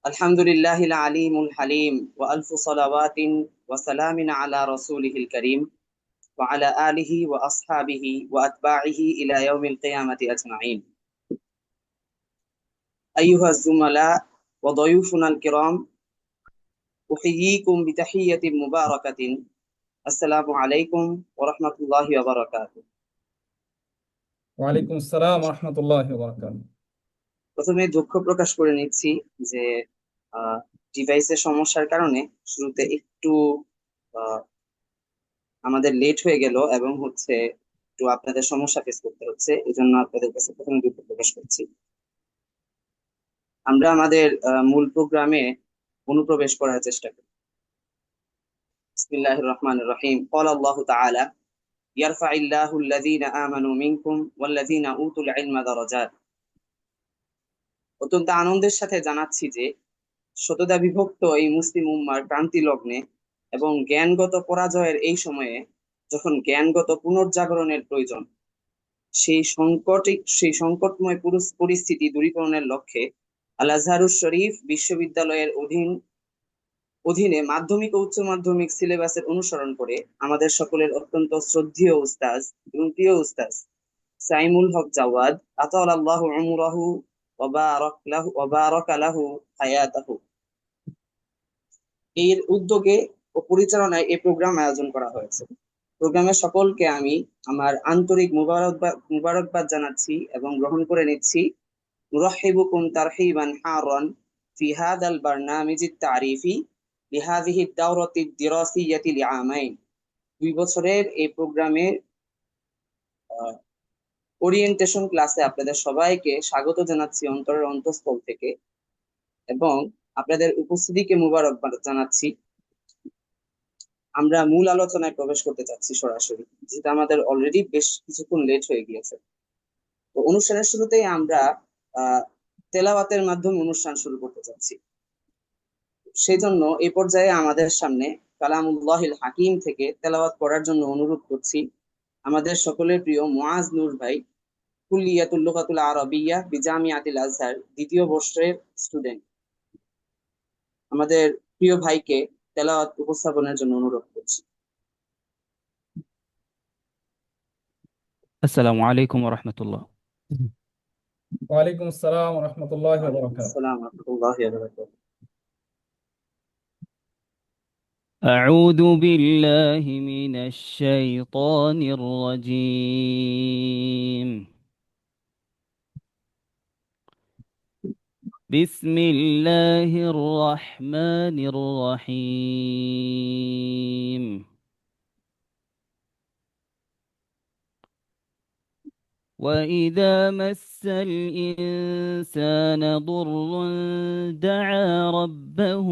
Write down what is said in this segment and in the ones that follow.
الحمد لله العليم الحليم وألف صلوات وسلام على رسوله الكريم وعلى آله وأصحابه وأتباعه إلى يوم القيامة أجمعين. أيها الزملاء وضيوفنا الكرام، أحييكم بتحية مباركة. السلام عليكم ورحمة الله وبركاته. ওয়ালাইকুম আসসালাম রহমতুল্লাহ বরকাত। প্রথমে দুঃখ প্রকাশ করে নিচ্ছি যে ডিভাইসের সমস্যার কারণে শুরুতে একটু আহ, আমাদের লেট হয়ে গেল এবং একটু আপনাদের সমস্যা ফেস করতে হচ্ছে, এই জন্য আপনাদের কাছে প্রথমে দুঃখ প্রকাশ করছি। আমরা আমাদের মূল প্রোগ্রামে অনুপ্রবেশ করার চেষ্টা করি। বিসমিল্লাহির রহমানির রহিম। ক্বালা আল্লাহু তাআলা ইয়ারফাইল্লাহু আল্লাযীনা আমানু মিনকুম ওয়াল্লাযীনা উতুল ইলমা দারাজাত। অত্যন্ত আনন্দের সাথে জানাচ্ছি যে শতদা বিভক্ত এই মুসলিম উম্মার ক্রান্তি লগ্নে এবং জ্ঞানগত পরাজয়ের এই সময়ে, যখন জ্ঞানগত পুনর্জাগরণের প্রয়োজন, সেই সংকটময় পরিস্থিতি দূরীকরণের লক্ষ্যে আল আজহারুস শরীফ বিশ্ববিদ্যালয়ের অধীনে মাধ্যমিক ও উচ্চ মাধ্যমিক সিলেবাসের অনুসরণ করে আমাদের সকলের অত্যন্ত শ্রদ্ধেয় উস্তাজ এবং প্রিয় উস্তাজ সাইমুল হক জাওয়াদ আতাআল্লাহু উমরাহু ওয়া বারাকা লাহু হায়াতাহু এর উদ্যোগে ও পরিচালনায় এই প্রোগ্রাম আয়োজন করা হয়েছে। প্রোগ্রামের সকলকে আমি আমার আন্তরিক মুবারকবাদ জানাচ্ছি এবং গ্রহণ করে নিচ্ছি। নুরাহিবুকুম তারহিবান হারান ফি হাদাল বারনামিজিত তারিফি লিহাযিহি দাওরাতি দিরাসিয়াতি লিআমাইন। 2 বছরের এই প্রোগ্রামের ওরিয়েন্টেশন ক্লাসে আপনাদের সবাইকে স্বাগত জানাচ্ছি অন্তরের অন্তঃস্থল থেকে এবং আপনাদের উপস্থিতিকে মুবারকবাদ জানাচ্ছি। আমরা মূল আলোচনায় প্রবেশ করতে চাচ্ছি সরাসরি, যেটা আমাদের অলরেডি বেশ কিছুক্ষণ লেট হয়ে গিয়েছে। তো অনুষ্ঠানের শুরুতেই আমরা আহ তেলাওয়াতের মাধ্যমে অনুষ্ঠান শুরু করতে চাচ্ছি। সেই জন্য এই পর্যায়ে আমাদের সামনে কালামুল্লাহিল হাকিম থেকে তেলাওয়াত করার জন্য অনুরোধ করছি আমাদের সকলের প্রিয় মুআজ নূর ভাই, কুল্লিয়াতুল লুগাতুল আরাবিয়্যাহ বিজামিয়াতিল আজহার 2য় বর্ষের স্টুডেন্ট। আমাদের প্রিয় ভাইকে তেলাওয়াত উপস্থাপনের জন্য অনুরোধ করছি। السلام عليكم ورحمة الله. ওয়ালাইকুম আসসালাম রহমতুল্লাহ ওয়ালাইকুম বরকাত। আসসালাম ওয়া রাহমাতুল্লাহি ওয়া বারাকাতুহু। أعوذ بالله من الشيطان الرجيم. بسم الله الرحمن الرحيم. وإذا مس الإنسان ضر دعا ربه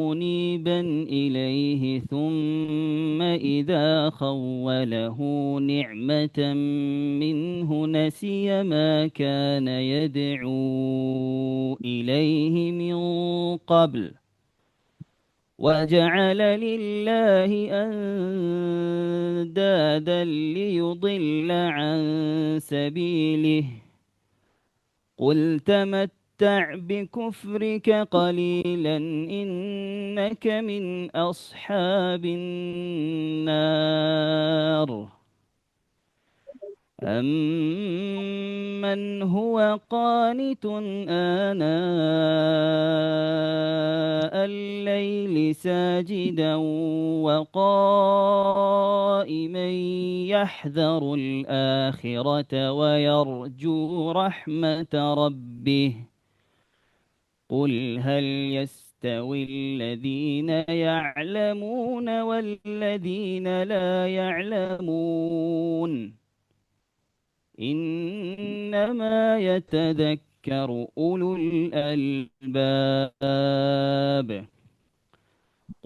منيبا إليه ثم إذا خوله نعمة منه نسي ما كان يدعو إليه من قبل وجعل لله أندادا ليضل عن سبيله قل تمتع بكفرك قليلا إنك من أصحاب النار. أمن هو قانت آناء الليل ساجدا وقائما يحذر الآخرة ويرجو رحمة ربه قل هل يستوي الذين يعلمون والذين لا يعلمون إنما يتذكر أولو الألباب.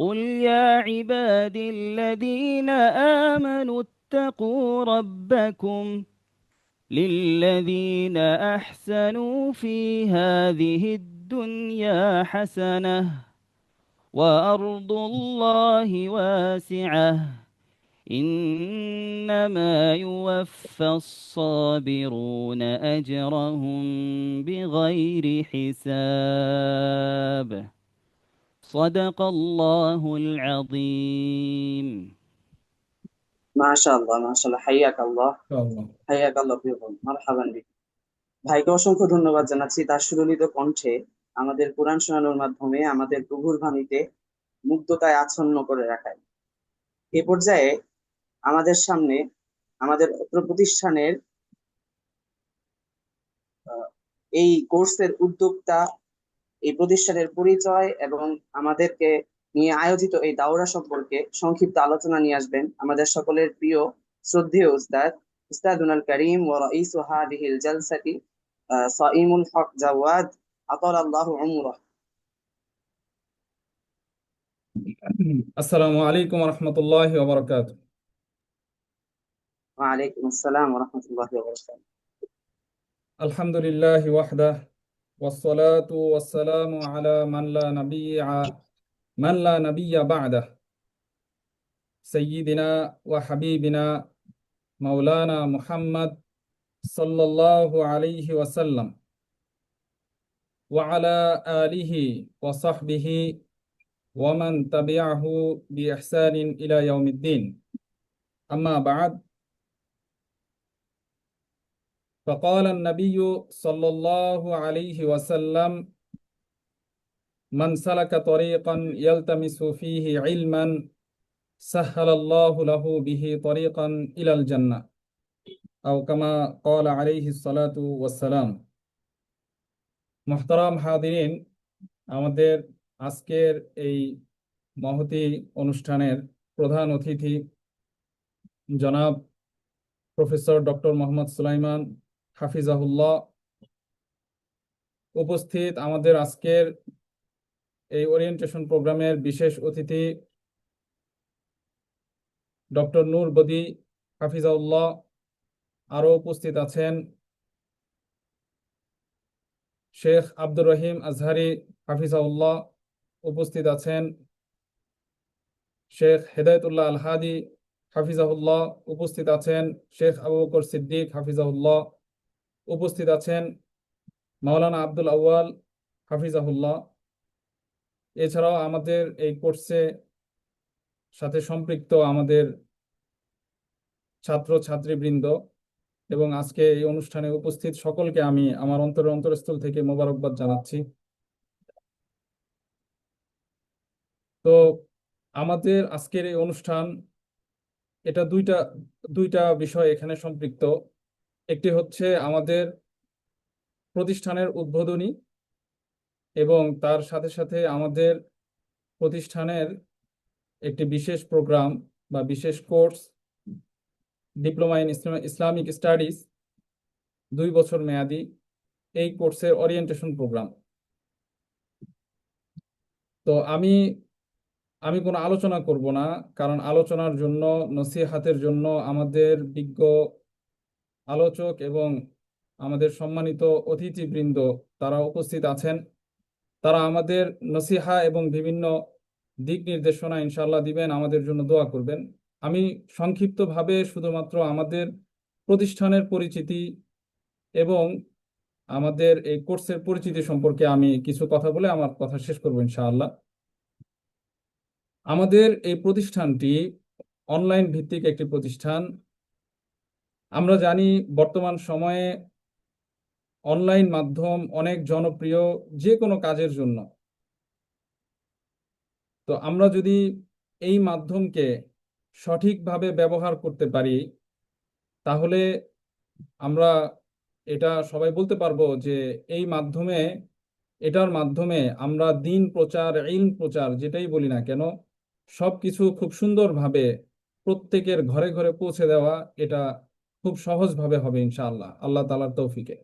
قل يا عبادي الذين آمنوا اتقوا ربكم للذين أحسنوا في هذه الدنيا حسنة وأرض الله واسعة إنما يوفى الصابرون أجرهم بغير حساب صدق الله العظيم মাশাআল্লাহ মাশাআল্লাহ, হাইয়াক আল্লাহ, আল্লাহ। হাইয়াক আল্লাহ, প্রিয় বোন, মারহাবান বিক। ভাইকে অসংখ্য ধন্যবাদ জানাচ্ছি তার সুললিত কণ্ঠে আমাদের কোরআন শোনানোর মাধ্যমে আমাদের প্রভুর বাণীতে মুগ্ধতায় আচ্ছন্ন করে রাখায়। এ পর্যায়ে আমাদের সামনে আমাদের অত্র প্রতিষ্ঠানের আহ, এই কোর্সের উদ্যোক্তা, এই প্রতিষ্ঠানের পরিচয় এবং আমাদেরকে নিয়ে আয়োজিত এই দাওরা সম্পর্কে সংক্ষিপ্ত আলোচনা নিয়ে আসবেন আমাদের সকলের প্রিয় শ্রদ্ধেয় উস্তাদ, উস্তাদুনাল করিম ওয়া রাইসু হাদিহিল জালসাতি সাইমুল হক জাওয়াদ, আতালাল্লাহু উমরাহ। আসসালামু আলাইকুম রহমতুল্লাহ ওবরাকাত। ওয়া আলাইকুম আসসালাম ওয়া রাহমাতুল্লাহি ওয়া বারাকাতুহু। আলহামদুলিল্লাহ ওয়াহদাহ والصلاة والسلام على من لا نبي بعده سيدنا وحبيبنا مولانا محمد صلى الله عليه وسلم وعلى آله وصحبه ومن تبعه بإحسان إلى يوم الدين. أما بعد، فقال النبي صلى الله عليه وسلم: من سلك طريقا يلتمس فيه علما سهل الله له به طريقا إلى الجنة، أو كما قال عليه الصلاة والسلام. মুহতারাম হাদিরিন, আমাদের আজকের এই মহতী অনুষ্ঠানের প্রধান অতিথি জনাব প্রফেসর ডক্টর মোহাম্মদ সুলাইমান হাফিজাহুল্লাহ, উপস্থিত আমাদের আজকের এই ওরিয়েন্টেশন প্রোগ্রামের বিশেষ অতিথি ডক্টর নূর বদি হাফিজাউল্লাহ, আরও উপস্থিত আছেন শেখ আব্দুর রহিম আজহারি হাফিজাউল্লাহ, উপস্থিত আছেন শেখ হেদায়েতুল্লাহ আল হাদি হাফিজাহুল্লাহ, উপস্থিত আছেন শেখ আবু বকর সিদ্দিক হাফিজাহুল্লাহ, উপস্থিত আছেন মাওলানা আব্দুল আউয়াল হাফিজাহুল্লাহ। এছাড়াও আমাদের এই কোর্সে সাথে সম্পৃক্ত আমাদের ছাত্র ছাত্রীবৃন্দ এবং আজকে এই অনুষ্ঠানে উপস্থিত সকলকে আমি আমার অন্তরস্থল থেকে মোবারকবাদ জানাচ্ছি। তো আমাদের আজকের এই অনুষ্ঠান, এটা দুইটা বিষয় এখানে সম্পৃক্ত। একটি হচ্ছে আমাদের প্রতিষ্ঠানের উদ্বোধনী এবং তার সাথে সাথে আমাদের প্রতিষ্ঠানের একটি বিশেষ প্রোগ্রাম বা বিশেষ course, diploma in Islamic studies, 2 বছর মেয়াদি এই কোর্সের ওরিয়েন্টেশন প্রোগ্রাম। তো আমি কোনো আলোচনা করব না, কারণ আলোচনার জন্য, নসিহাতের জন্য আমাদের বিজ্ঞ আলোচক এবং আমাদের সম্মানিত অতিথিবৃন্দ তারা উপস্থিত আছেন। তারা আমাদের নসিহা এবং বিভিন্ন দিক নির্দেশনা ইনশাআল্লাহ দিবেন, আমাদের জন্য দোয়া করবেন। আমি সংক্ষিপ্তভাবে শুধুমাত্র আমাদের প্রতিষ্ঠানের পরিচিতি এবং আমাদের এই কোর্সের পরিচিতি সম্পর্কে আমি কিছু কথা বলে আমার কথা শেষ করব ইনশাআল্লাহ। আমাদের এই প্রতিষ্ঠানটি অনলাইন ভিত্তিক একটি প্রতিষ্ঠান। আমরা জানি বর্তমান সময়ে অনলাইন মাধ্যম অনেক জনপ্রিয় যে কোনো কাজের জন্য। তো আমরা যদি এই মাধ্যমকে সঠিকভাবে ব্যবহার করতে পারি, তাহলে আমরা এটা সবাই বলতে পারবো যে এটার মাধ্যমে আমরা দিন প্রচার, ইলম প্রচার, যেটাই বলি না কেন, সবকিছু খুব সুন্দরভাবে প্রত্যেকের ঘরে ঘরে পৌঁছে দেওয়া, এটা খুব সহজভাবে হবে ইনশাআল্লাহ, আল্লাহ তাআলার তৌফিকে।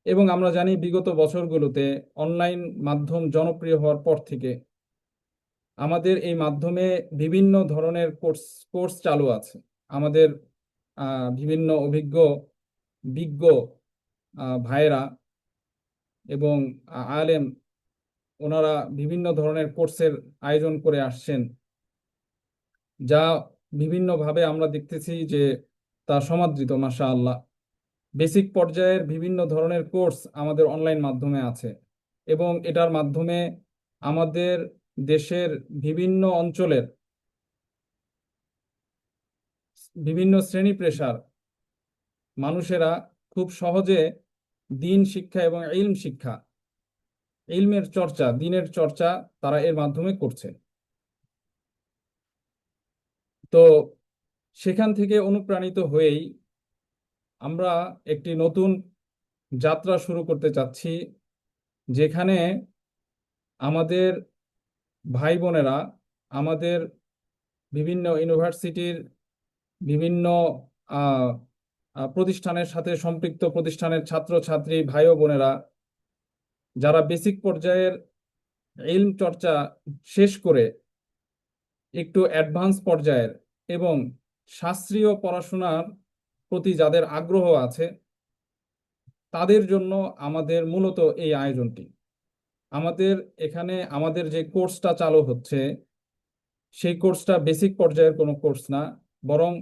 এবং আমরা জানি বিগত বছরগুলোতে অনলাইন মাধ্যম জনপ্রিয় হওয়ার পর থেকে আমাদের এই মাধ্যমে বিভিন্ন ধরনের কোর্স চালু আছে। আমাদের বিভিন্ন অভিজ্ঞ বিজ্ঞ ভাইয়েরা এবং আলেম, ওনারা বিভিন্ন ধরনের কোর্সের আয়োজন করে আসছেন, যা বিভিন্নভাবে আমরা দেখতেছি যে তা সমাদৃত, মাশাআল্লাহ। বেসিক পর্যায়ের বিভিন্ন ধরনের কোর্স আমাদের অনলাইন মাধ্যমে আছে, এবং এটার মাধ্যমে আমাদের দেশের বিভিন্ন অঞ্চলের বিভিন্ন শ্রেণী পেশার মানুষেরা খুব সহজে দিন শিক্ষা এবং ইলম শিক্ষা, ইলমের চর্চা, দিনের চর্চা তারা এর মাধ্যমে করছে। তো সেখান থেকে অনুপ্রাণিত হয়েই আমরা একটি নতুন যাত্রা শুরু করতে চাচ্ছি, যেখানে আমাদের ভাই বোনেরা আমাদের বিভিন্ন ইউনিভার্সিটির বিভিন্ন আহ, প্রতিষ্ঠানের সাথে সম্পৃক্ত প্রতিষ্ঠানের ছাত্র ছাত্রী ভাই ও বোনেরা যারা বেসিক পর্যায়ের ইলম চর্চা শেষ করে একটু অ্যাডভান্স পর্যায়ের এবং শাস্ত্রীয় পড়াশোনার প্রতি যাদের আগ্রহ আছে, তাদের জন্য আমাদের মূলত এই আয়োজনটি। আমাদের এখানে আমাদের যে কোর্সটা চালু হচ্ছে, সেই কোর্সটা বেসিক পর্যায়ের কোনো কোর্স না, বরং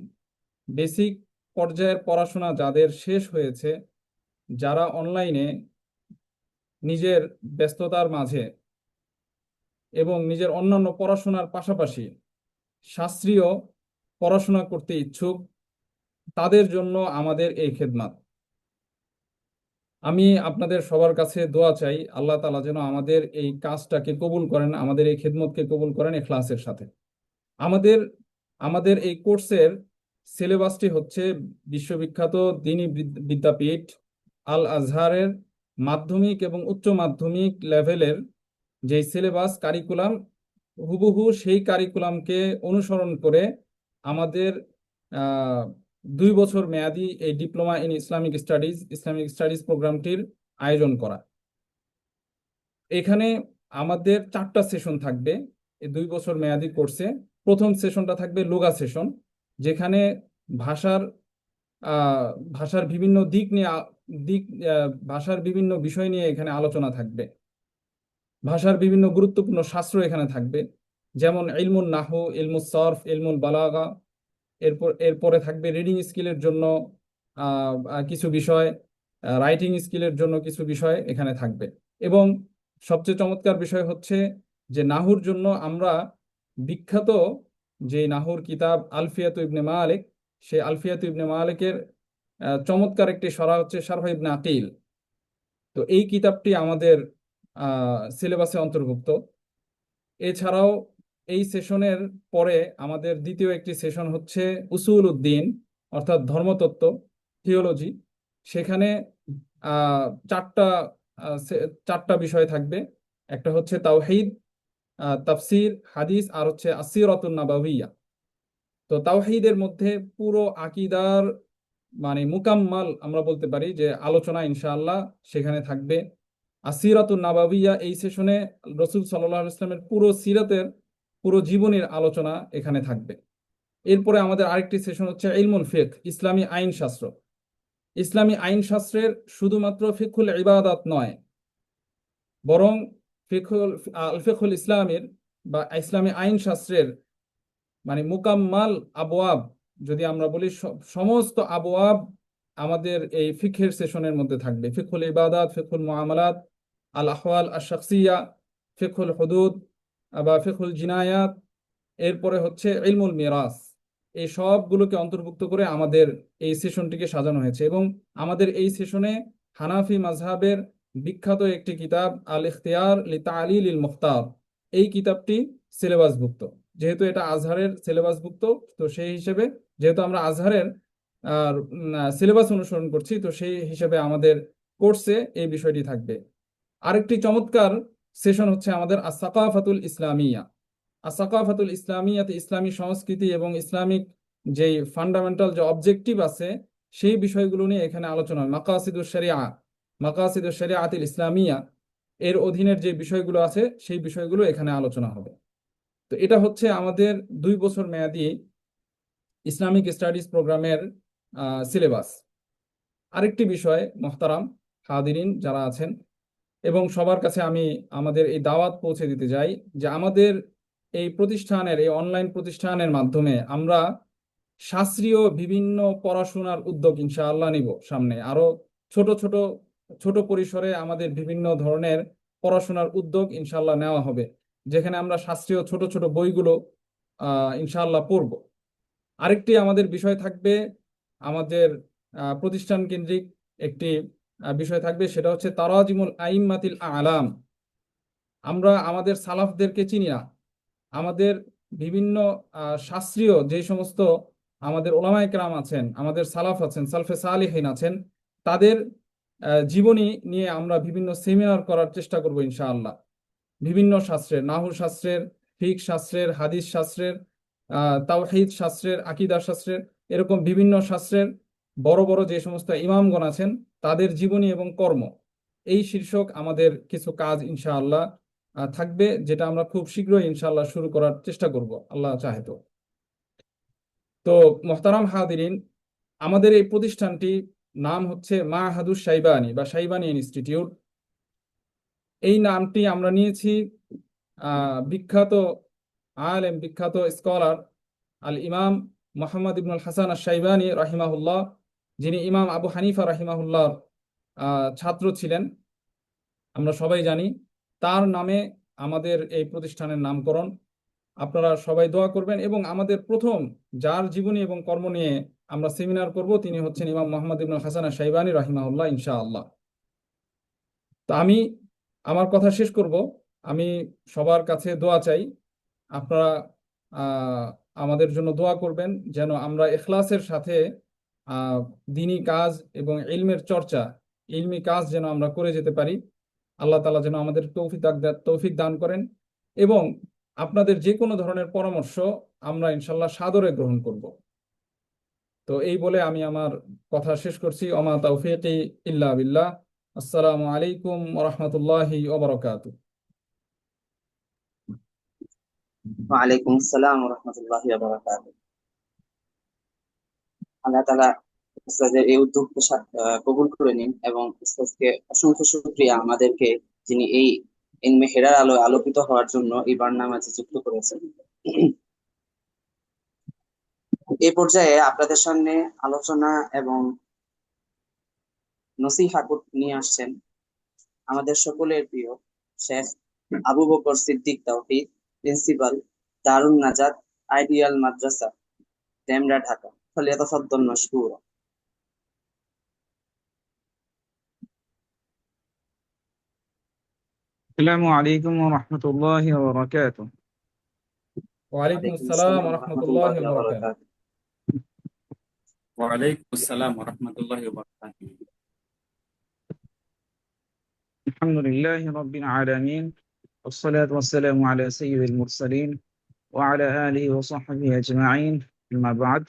বেসিক পর্যায়ের পড়াশোনা যাদের শেষ হয়েছে, যারা অনলাইনে নিজের ব্যস্ততার মাঝে এবং নিজের অন্যান্য পড়াশোনার পাশাপাশি শাস্ত্রীয় পড়াশোনা করতে ইচ্ছুক, তাদের জন্য আমাদের এই খেদমত। আমি আপনাদের সবার কাছে দোয়া চাই, আল্লাহ তাআলা যেন আমাদের এই কাজটাকে কবুল করেন, আমাদের এই খেদমতকে কবুল করেন ইখলাসের সাথে। আমাদের আমাদের এই কোর্সের সিলেবাসটি হচ্ছে বিশ্ববিখ্যাত দ্বীনি বিদ্যাপীঠ আল আজহারের মাধ্যমিক এবং উচ্চ মাধ্যমিক লেভেলের যে সিলেবাস কারিকুলাম, হুবহু সেই কারিকুলামকে অনুসরণ করে আমাদের 2 বছর মেয়াদী এই ডিপ্লোমা ইন ইসলামিক স্টাডিজ প্রোগ্রামটির আয়োজন করা। এখানে আমাদের 4টা সেশন থাকবে এই 2 বছর মেয়াদী কোর্সে। প্রথম সেশনটা থাকবে লুগা সেশন, যেখানে ভাষার আহ, ভাষার বিভিন্ন দিক নিয়ে ভাষার বিভিন্ন বিষয় নিয়ে এখানে আলোচনা থাকবে। ভাষার বিভিন্ন গুরুত্বপূর্ণ শাস্ত্র এখানে থাকবে, যেমন ইলমুন নাহু, ইলমুস সরফ, ইলমুল বালাগা। এরপরে থাকবে রিডিং স্কিলের জন্য কিছু বিষয়, রাইটিং স্কিলের জন্য কিছু বিষয় এখানে থাকবে। এবং সবচেয়ে চমৎকার বিষয় হচ্ছে যে নাহুর জন্য আমরা বিখ্যাত যে নাহুর কিতাব আলফিয়াতু ইবনে মালিক, সেই আলফিয়াতু ইবনে মালিকের চমৎকার একটি সরা হচ্ছে শারহ ইবনে আকিল। তো এই কিতাবটি আমাদের সিলেবাসে অন্তর্ভুক্ত। এছাড়াও এই সেশনের পরে আমাদের দ্বিতীয় একটি সেশন হচ্ছে উসুল উদ্দিন, অর্থাৎ ধর্মতত্ত্ব, থিওলজি। সেখানে আহ, চারটা চারটা বিষয় থাকবে। একটা হচ্ছে তাওহীদ, তাফসির, হাদিস, আর হচ্ছে আসসিরাতুন নাবাউইয়া। তো তাওহীদের মধ্যে পুরো আকীদার মানে মুকাম্মাল আমরা বলতে পারি যে আলোচনা ইনশাআল্লাহ সেখানে থাকবে। আসিরাতুন নাবাবিয়া এই সেশনে রসুল সাল্লাল্লাহু আলাইহি ওয়াসাল্লামের পুরো সিরাতের পুরো জীবনের আলোচনা এখানে থাকবে। এরপরে আমাদের আরেকটি সেশন হচ্ছে ইলমুল ফিকহ, ইসলামী আইন শাস্ত্র। ইসলামী আইন শাস্ত্রের শুধুমাত্র ফিকহুল ইবাদাত নয়, বরং ফিকহুল আল ফিকহুল ইসলামের বা ইসলামী আইন শাস্ত্রের মানে মুকাম্মাল আবওয়াব, যদি আমরা বলি সমস্ত আবওয়াব আমাদের এই ফিকহের সেশনের মধ্যে থাকবে। ফিকহুল ইবাদাত, ফিকহুল মুআমালাত, আল আহওয়াল আশ শাখসিয়া, ফিকহুল হুদুদ বা ফিকহুল জিনায়াত, এরপরে হচ্ছে ইলমুল মিরাস। এই সবগুলোকে অন্তর্ভুক্ত করে আমাদের এই সেশনটিকে সাজানো হয়েছে। এবং আমাদের এই সেশনে হানাফি মাযহাবের বিখ্যাত একটি কিতাব আল ইখতিয়ার লি তা'লিলিল মুখতার, এই কিতাবটি সিলেবাসভুক্ত। যেহেতু এটা আজহারের সিলেবাসভুক্ত, তো সেই হিসেবে যেহেতু আমরা আজহারের সিলেবাস অনুসরণ করছি, তো সেই হিসেবে আমাদের কোর্সে এই বিষয়টি থাকবে। আরেকটি চমৎকার সেশন হচ্ছে আমাদের আস-সাকাফাতুল ইসলামিয়া। আস-সাকাফাতুল ইসলামিয়াতে ইসলামী সংস্কৃতি এবং ইসলামিক যেই ফান্ডামেন্টাল যে অবজেক্টিভ আছে, সেই বিষয়গুলো নিয়ে এখানে আলোচনা হয়। মাকাসিদুশ শরিয়া, মাকাসিদুশ শরিয়াতুল ইসলামিয়া, এর অধীনের যে বিষয়গুলো আছে সেই বিষয়গুলো এখানে আলোচনা হবে। তো এটা হচ্ছে আমাদের 2 বছর মেয়াদী ইসলামিক স্টাডিজ প্রোগ্রামের সিলেবাস। আরেকটি বিষয় মোহতারাম হাদিরিন যারা আছেন এবং সবার কাছে আমি আমাদের এই দাওয়াত পৌঁছে দিতে চাই যে আমাদের এই অনলাইন প্রতিষ্ঠানের মাধ্যমে আমরা শাস্ত্রীয় বিভিন্ন পড়াশোনার উদ্যোগ ইনশাআল্লাহ নিব সামনে। আরো ছোট ছোট ছোট পরিসরে আমাদের বিভিন্ন ধরনের পড়াশোনার উদ্যোগ ইনশাআল্লাহ নেওয়া হবে, যেখানে আমরা শাস্ত্রীয় ছোট ছোট বইগুলো ইনশাআল্লাহ পড়ব। আরেকটি আমাদের বিষয় থাকবে, আমাদের প্রতিষ্ঠান কেন্দ্রিক একটি বিষয় থাকবে, সেটা হচ্ছে তারাজিমুল আইম্মাতিল আলাম। আমরা আমাদের সালাফদেরকে চিনি না, আমাদের বিভিন্ন শাস্ত্রীয় যে সমস্ত আমাদের ওলামায়ে কেরাম আছেন, আমাদের সালাফ আছেন, সালফে সালিহিন আছেন, তাদের জীবনী নিয়ে আমরা বিভিন্ন সেমিনার করার চেষ্টা করব ইনশাআল্লাহ। বিভিন্ন শাস্ত্রের, নাহু শাস্ত্রের, ফিকহ শাস্ত্রের, হাদিস শাস্ত্রের, তাওহীদ শাস্ত্রের, আকীদা শাস্ত্রের, এরকম বিভিন্ন শাস্ত্রের বড় বড় যে সমস্ত ইমামগণ আছেন তাদের জীবনী এবং কর্ম, এই শীর্ষক আমাদের কিছু কাজ ইনশাআল্লাহ থাকবে, যেটা আমরা খুব শীঘ্রই ইনশাআল্লাহ শুরু করার চেষ্টা করব আল্লাহ চাহে তো। তো মোহতারাম হাদিরিন, আমাদের এই প্রতিষ্ঠানটি নাম হচ্ছে মাহাদুস শাইবানী বা শাইবানী ইনস্টিটিউট। এই নামটি আমরা নিয়েছি বিখ্যাত আলেম, বিখ্যাত স্কলার আল ইমাম মোহাম্মদ ইবনুল হাসান আশ শাইবানী রাহিমাহুল্লাহ, যিনি ইমাম আবু হানিফা রাহিমাহুল্লাহর ছাত্র ছিলেন, আমরা সবাই জানি। তার নামে আমাদের এই প্রতিষ্ঠানের নামকরণ। আপনারা সবাই দোয়া করবেন। এবং আমাদের প্রথম যার জীবনী এবং কর্ম নিয়ে আমরা সেমিনার করব তিনি হচ্ছেন ইমাম মোহাম্মদ ইবনুল হাসান আশ শাইবানী রাহিমাহুল্লাহ ইনশাআল্লাহ। তো আমি আমার কথা শেষ করব। আমি সবার কাছে দোয়া চাই, আপনারা আহ, আমাদের জন্য দোয়া করবেন যেন আমরা ইখলাসের সাথে আহ, দিনী কাজ এবং ইলমের চর্চা, ইলমি কাজ যেন আমরা করে যেতে পারি। আল্লাহ তাআলা যেন আমাদের তৌফিক দান করেন। এবং আপনাদের যে কোনো ধরনের পরামর্শ আমরা ইনশাল্লাহ সাদরে গ্রহণ করব। তো এই বলে আমি আমার কথা শেষ করছি। ওমা তাওফিকি ইল্লা বিল্লাহ। আসসালামু আলাইকুম ওয়া রাহমাতুল্লাহি ওয়া বারাকাতুহু। ওয়ালাইকুম আসসালাম ওয়া রাহমাতুল্লাহি ওয়া বারাকাতুহু। আল্লাহ তাআলা উস্তাদের এই উদ্যোগকে কবুল করে নিন, এবং উস্তাদকে অসংখ্য শুকরিয়া আমাদেরকে, যিনি এই ইলমে হেরার আলোয় আলোকিত হওয়ার জন্য এই বারনামাজে যুক্ত করেছেন। এই পর্যায়ে আপনাদের সামনে আলোচনা এবং নসিহা নিয়ে আসছেন আমাদের সকলের প্রিয় শেখ আবু বকর সিদ্দিক তাওহীদ, প্রিন্সিপাল, দারুন নাজাত আইডিয়াল মাদ্রাসা, ডেমরা, ঢাকা। ফালিয়াতাফাদ্দাল মাশকুরা। السلام عليكم ورحمة الله وبركاته. ওয়ালাইকুম ওয়ালাইকুম আসসালাম আসসালাম ওয়া ওয়া রাহমাতুল্লাহি রাহমাতুল্লাহি ওয়া ওয়া বারাকাতুহু। বারাকাতুহু। وعليكم السلام ورحمة الله وبركاته. الحمد لله رب العالمين، والصلاة والسلام على سيد المرسلين وعلى آله وصحبه أجمعين. أما بعد،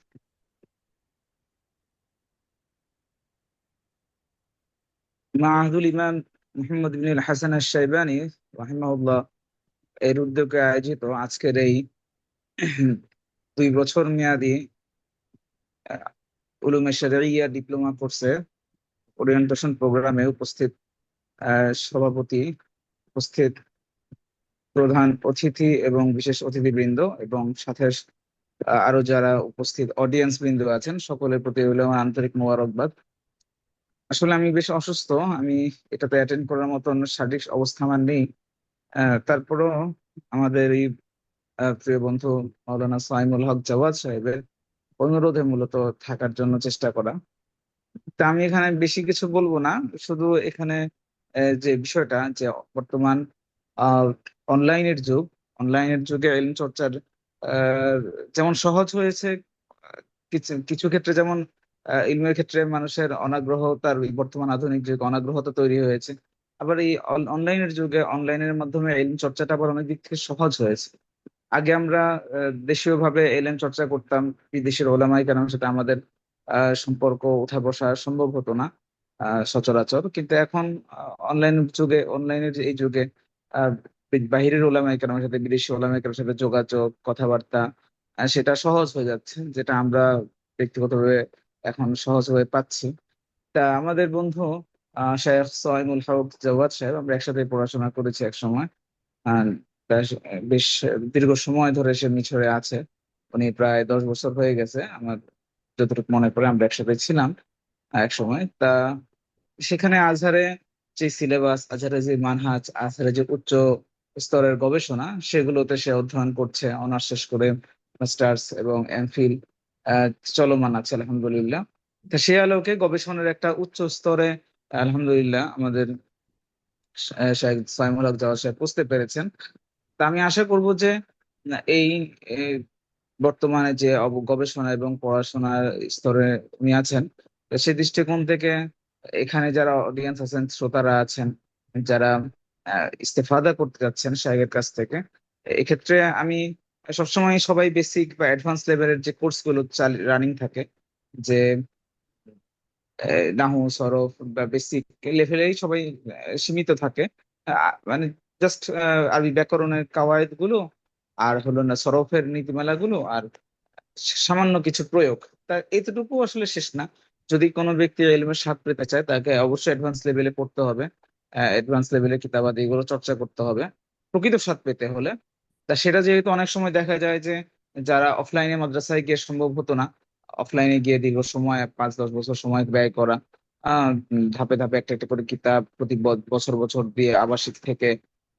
معهد الإمام محمد بن الحسن الشيباني رحمه الله এর উদ্যোগে আয়োজিত আজকের এই 2 বছর মেয়াদী উলুমে শরঈয়া ডিপ্লোমা কোর্সে ওরিয়েন্টেশন প্রোগ্রামে উপস্থিত সভাপতি, উপস্থিত প্রধান অতিথি এবং বিশেষ অতিথিবৃন্দ, এবং সাথে আরো যারা উপস্থিত অডিয়েন্স বৃন্দ আছেন, সকলের প্রতি হলো আমার আন্তরিক মোবারকবাদ। আসলে আমি বেশ অসুস্থ, আমি এটাতে অ্যাটেন্ড করার মতন শারীরিক অবস্থা আমার নেই। তারপরও আমাদের এই প্রিয় বন্ধু মাওলানা সাইমুল হক জাওয়াদ সাহেবের অনুরোধে মূলত থাকার জন্য চেষ্টা করা। তা আমি এখানে বেশি কিছু বলবো না, শুধু এখানে যে বিষয়টা, যে বর্তমান অনলাইনের যুগ, অনলাইনের যুগে ইলম চর্চার আহ, যেমন সহজ হয়েছে, কিছু কিছু ক্ষেত্রে যেমন ইলমের ক্ষেত্রে মানুষের অনাগ্রহতার, এই বর্তমান আধুনিক যুগে অনাগ্রহতা তৈরি হয়েছে। আবার এই অনলাইনের যুগে অনলাইনের মাধ্যমে ইলম চর্চাটা আবার অনেক দিক থেকে সহজ হয়েছে। আগে আমরা দেশীয় ভাবে এলএম চর্চা করতাম, বিদেশের ওলামায়ে কেরামের সাথে আমাদের সম্পর্ক উঠা বসা সম্ভব হতো না সচরাচর। কিন্তু এখন অনলাইনের এই যুগে আহ, বাহিরের ওলামায়ে কেরামের সাথে, বিদেশি ওলামায়ে কেরামের সাথে যোগাযোগ, কথাবার্তা সেটা সহজ হয়ে যাচ্ছে, যেটা আমরা ব্যক্তিগতভাবে এখন সহজ হয়ে পাচ্ছি। তা আমাদের বন্ধু শেখ সোহাইমুল হক জাওয়াদ সাহেব, আমরা একসাথে পড়াশোনা করেছি এক সময়। বেশ দীর্ঘ সময় ধরে সে মিশরে আছে। উনি প্রায় 10 বছর হয়ে গেছে আমার যতটুকু মনে পড়ে, আমরা একসাথে ছিলাম এক সময়। তা সেখানে আজহারে যে সিলেবাস, আজহারে যে মানহাজ, আজহারে যে উচ্চ স্তরের গবেষণা, সেগুলোতে সে অধ্যয়ন করছে। অনার্স শেষ করে মাস্টার্স এবং এমফিল চলমান আছে আলহামদুলিল্লাহ। তা সে আলোকে গবেষণার একটা উচ্চ স্তরে আলহামদুলিল্লাহ আমাদের শাহেদ সাইমুল হক জাওয়াদ সাহেব বুঝতে পেরেছেন। তা আমি আশা করব যে এই এই বর্তমানে যে গবেষণা এবং পড়াশোনার স্তরে উনি আছেন, তো সেই দৃষ্টিকোণ থেকে এখানে যারা অডিয়েন্স আছেন, শ্রোতারা আছেন, যারা ইস্তেফাদা করতে যাচ্ছেন শাহের কাছ থেকে, এক্ষেত্রে আমি সবসময় সবাই বেসিক বা অ্যাডভান্স লেভেলের যে কোর্স গুলো রানিং থাকে, যে নাহু সরফ বা বেসিক লেভেলেই সবাই সীমিত থাকে। মানে জাস্ট আরবি ব্যাকরণের কাওয়ায়েদ গুলো, আর হলো না সরফের নীতিমালা গুলো, আর সামান্য কিছু প্রয়োগ। তা এতটুকু আসলে শেষ না। যদি কোনো ব্যক্তি ইলমের স্বাদ পেতে চায়, তাকে অবশ্যই অ্যাডভান্স লেভেলে পড়তে হবে। অ্যাডভান্স লেভেলে কিতাবাদি এগুলো চর্চা করতে হবে প্রকৃত স্বাদ পেতে হলে। তা সেটা যেহেতু অনেক সময় দেখা যায় যে যারা অফলাইনে মাদ্রাসায় গিয়ে সম্ভব হতো না, অফলাইনে গিয়ে দীর্ঘ সময় 5-10 বছর সময় ব্যয় করা, ধাপে ধাপে একটা একটা করে কিতাব প্রতি বছর বছর দিয়ে আবাসিক থেকে,